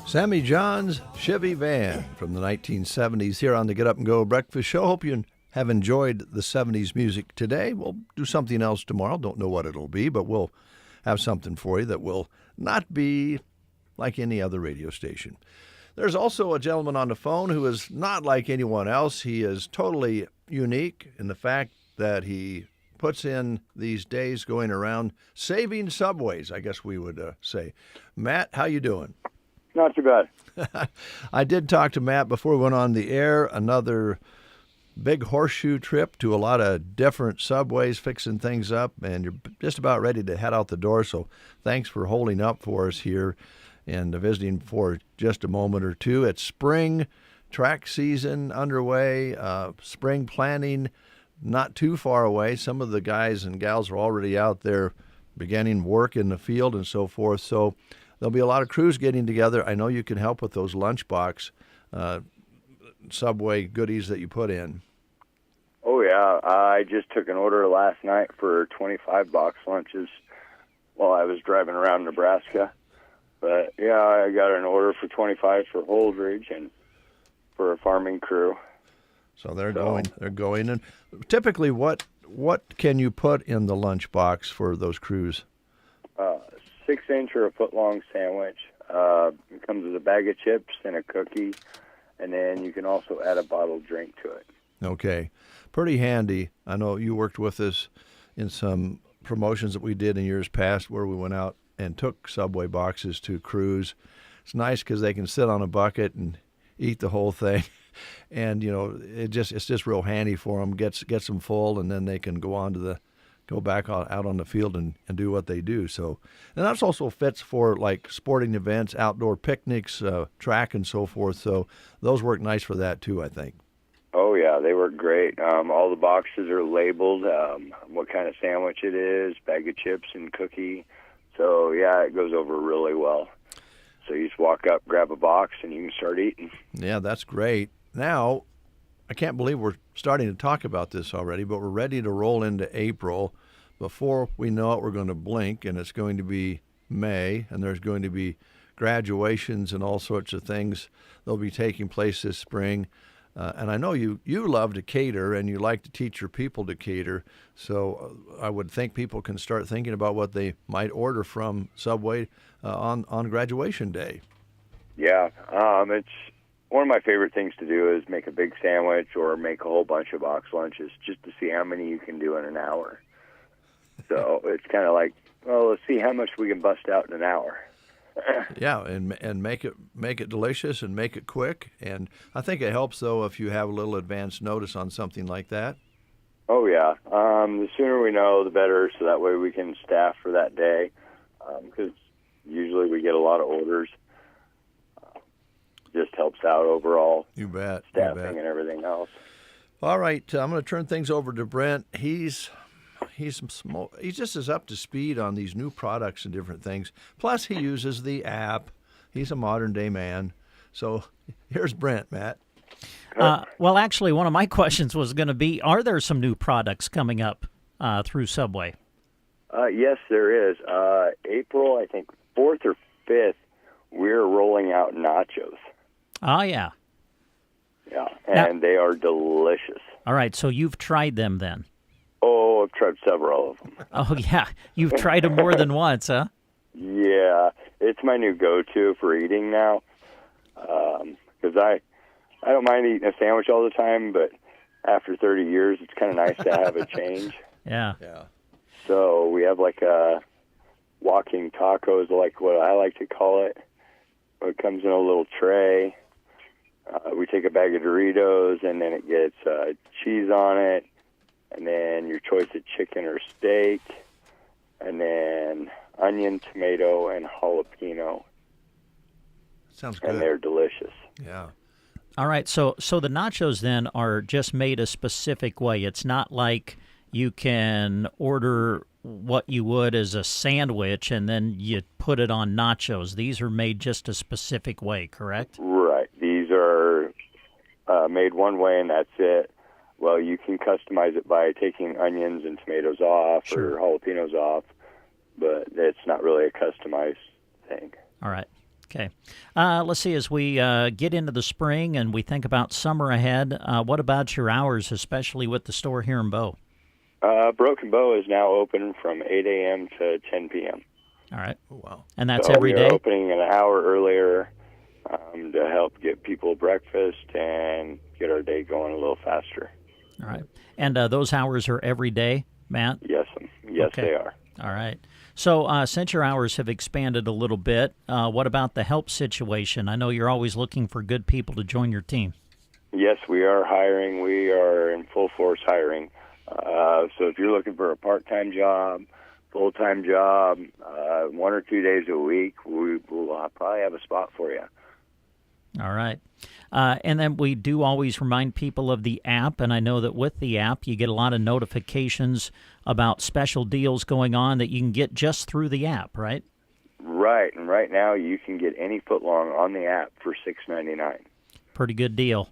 Sammy John's Chevy Van from the 1970s here on the Get Up and Go Breakfast Show. Hope you have enjoyed the 70s music today. We'll do something else tomorrow. Don't know what it'll be, but we'll have something for you that will not be like any other radio station. There's also a gentleman on the phone who is not like anyone else. He is totally unique in the fact that he puts in these days going around saving subways, I guess we would say. Matt, how you doing? Not too bad. I did talk to Matt before we went on the air. Another big horseshoe trip to a lot of different subways, fixing things up, and you're just about ready to head out the door. So thanks for holding up for us here and visiting for just a moment or two. It's spring track season underway, spring planning not too far away. Some of the guys and gals are already out there beginning work in the field and so forth. So there'll be a lot of crews getting together. I know you can help with those lunchbox Subway goodies that you put in. Oh, yeah. I just took an order last night for 25 box lunches while I was driving around Nebraska. But, yeah, I got an order for 25 for Holdridge and for a farming crew. So they're going. And typically, what can you put in the lunchbox for those crews? 6-inch or a foot-long sandwich. It comes with a bag of chips and a cookie, and then you can also add a bottled drink to it. Okay. Pretty handy. I know you worked with us in some promotions that we did in years past where we went out and took Subway boxes to crews. It's nice because they can sit on a bucket and eat the whole thing. And, you know, it's just real handy for them. Gets them full, and then they can go back out on the field and do what they do. So, and that also fits for like sporting events, outdoor picnics, track and so forth. So those work nice for that too, I think. Oh, yeah, they work great. All the boxes are labeled, what kind of sandwich it is, bag of chips and cookie. So, yeah, it goes over really well. So you just walk up, grab a box, and you can start eating. Yeah, that's great. Now, I can't believe we're starting to talk about this already, but we're ready to roll into April. Before we know it, we're going to blink, and it's going to be May, and there's going to be graduations and all sorts of things that'll be taking place this spring. And I know you love to cater, and you like to teach your people to cater. So I would think people can start thinking about what they might order from Subway on graduation day. Yeah, it's one of my favorite things to do is make a big sandwich or make a whole bunch of box lunches just to see how many you can do in an hour. So it's kind of like, well, let's see how much we can bust out in an hour. Yeah, and make it delicious and make it quick. And I think it helps, though, if you have a little advance notice on something like that. Oh, yeah. The sooner we know, the better, so that way we can staff for that day, because usually we get a lot of orders. Just helps out overall. You bet. Staffing and everything else. All right, I'm going to turn things over to Brent. He's just as up to speed on these new products and different things. Plus, he uses the app. He's a modern-day man. So here's Brent, Matt. Well, actually, one of my questions was going to be, are there some new products coming up through Subway? Yes, there is. April, I think, 4th or 5th, we're rolling out nachos. Oh, yeah. Yeah, and they are delicious. All right, so you've tried them then? Oh, I've tried several of them. Oh, yeah. You've tried them more than once, huh? Yeah, it's my new go-to for eating now. Because I don't mind eating a sandwich all the time, but after 30 years, it's kind of nice to have a change. Yeah. So we have like a walking tacos, like what I like to call it. It comes in a little tray. We take a bag of Doritos, and then it gets cheese on it, and then your choice of chicken or steak, and then onion, tomato, and jalapeno. Sounds good. And they're delicious. Yeah. All right, so the nachos then are just made a specific way. It's not like you can order what you would as a sandwich and then you put it on nachos. These are made just a specific way, correct? Right. These are made one way and that's it. Well, you can customize it by taking onions and tomatoes off or jalapenos off, but it's not really a customized thing. All right. Okay. Let's see, as we get into the spring and we think about summer ahead, what about your hours, especially with the store here in Bow? Broken Bow is now open from 8 a.m. to 10 p.m. All right. Oh, wow. And that's so every day? We're opening an hour earlier to help get people breakfast and get our day going a little faster. All right. And those hours are every day, Matt? Yes, Okay. they are. All right. So since your hours have expanded a little bit, what about the help situation? I know you're always looking for good people to join your team. Yes, we are hiring. We are in full force hiring. So if you're looking for a part-time job, full-time job, 1 or 2 days a week, we will probably have a spot for you. All right. And then we do always remind people of the app, and I know that with the app you get a lot of notifications about special deals going on that you can get just through the app, right? Right, and right now you can get any footlong on the app for $6.99. Pretty good deal.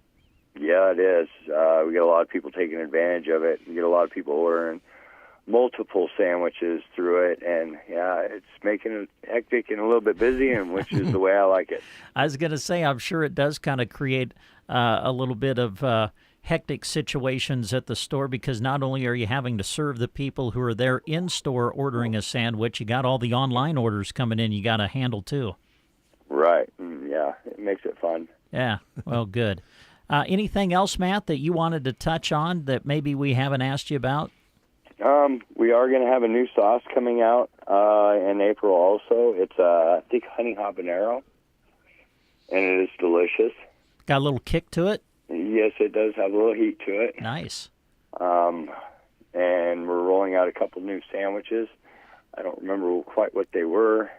Yeah, it is. We get a lot of people taking advantage of it. We get a lot of people ordering multiple sandwiches through it, and yeah, it's making it hectic and a little bit busy, and which is the way I like it. I was going to say, I'm sure it does kind of create a little bit of hectic situations at the store, because not only are you having to serve the people who are there in store ordering a sandwich, you got all the online orders coming in you got to handle too. Right. Yeah, it makes it fun. Yeah, well, good. Anything else, Matt, that you wanted to touch on that maybe we haven't asked you about? We are going to have a new sauce coming out in April also. It's, I think, honey habanero, and it is delicious. Got a little kick to it? Yes, it does have a little heat to it. Nice. And we're rolling out a couple new sandwiches. I don't remember quite what they were,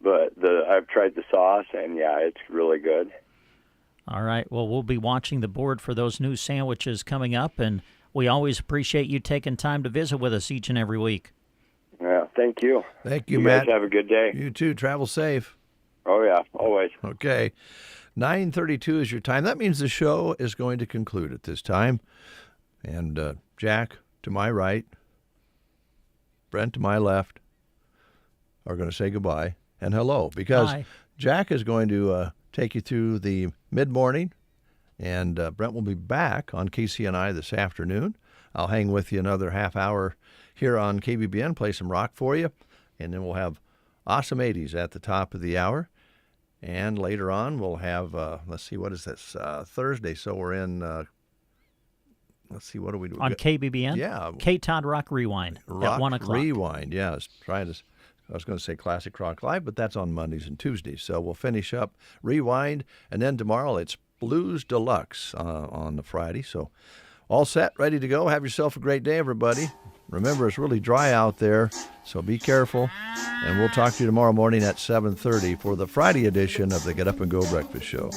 but I've tried the sauce, and, yeah, it's really good. All right. Well, we'll be watching the board for those new sandwiches coming up, and we always appreciate you taking time to visit with us each and every week. Yeah, thank you. Thank you, You Matt. guys have a good day. You too. Travel safe. Oh, yeah, always. Okay. 9:32 is your time. That means the show is going to conclude at this time. And Jack, to my right, Brent to my left, are going to say goodbye and hello, because Bye. Jack is going to take you through the mid-morning, and Brent will be back on KCNI this afternoon. I'll hang with you another half hour here on KBBN, play some rock for you, and then we'll have Awesome 80s at the top of the hour. And later on, we'll have, let's see, what is this? Thursday, so we're in, let's see, what do we do? On KBBN? Yeah. K-Todd Rock Rewind Rock at 1 o'clock. Rewind, yes. I was going to say Classic Rock Live, but that's on Mondays and Tuesdays. So we'll finish up Rewind, and then tomorrow it's Blues Deluxe on the Friday. So all set, ready to go. Have yourself a great day, everybody. Remember, it's really dry out there, so be careful. And we'll talk to you tomorrow morning at 7:30 for the Friday edition of the Get Up and Go Breakfast Show.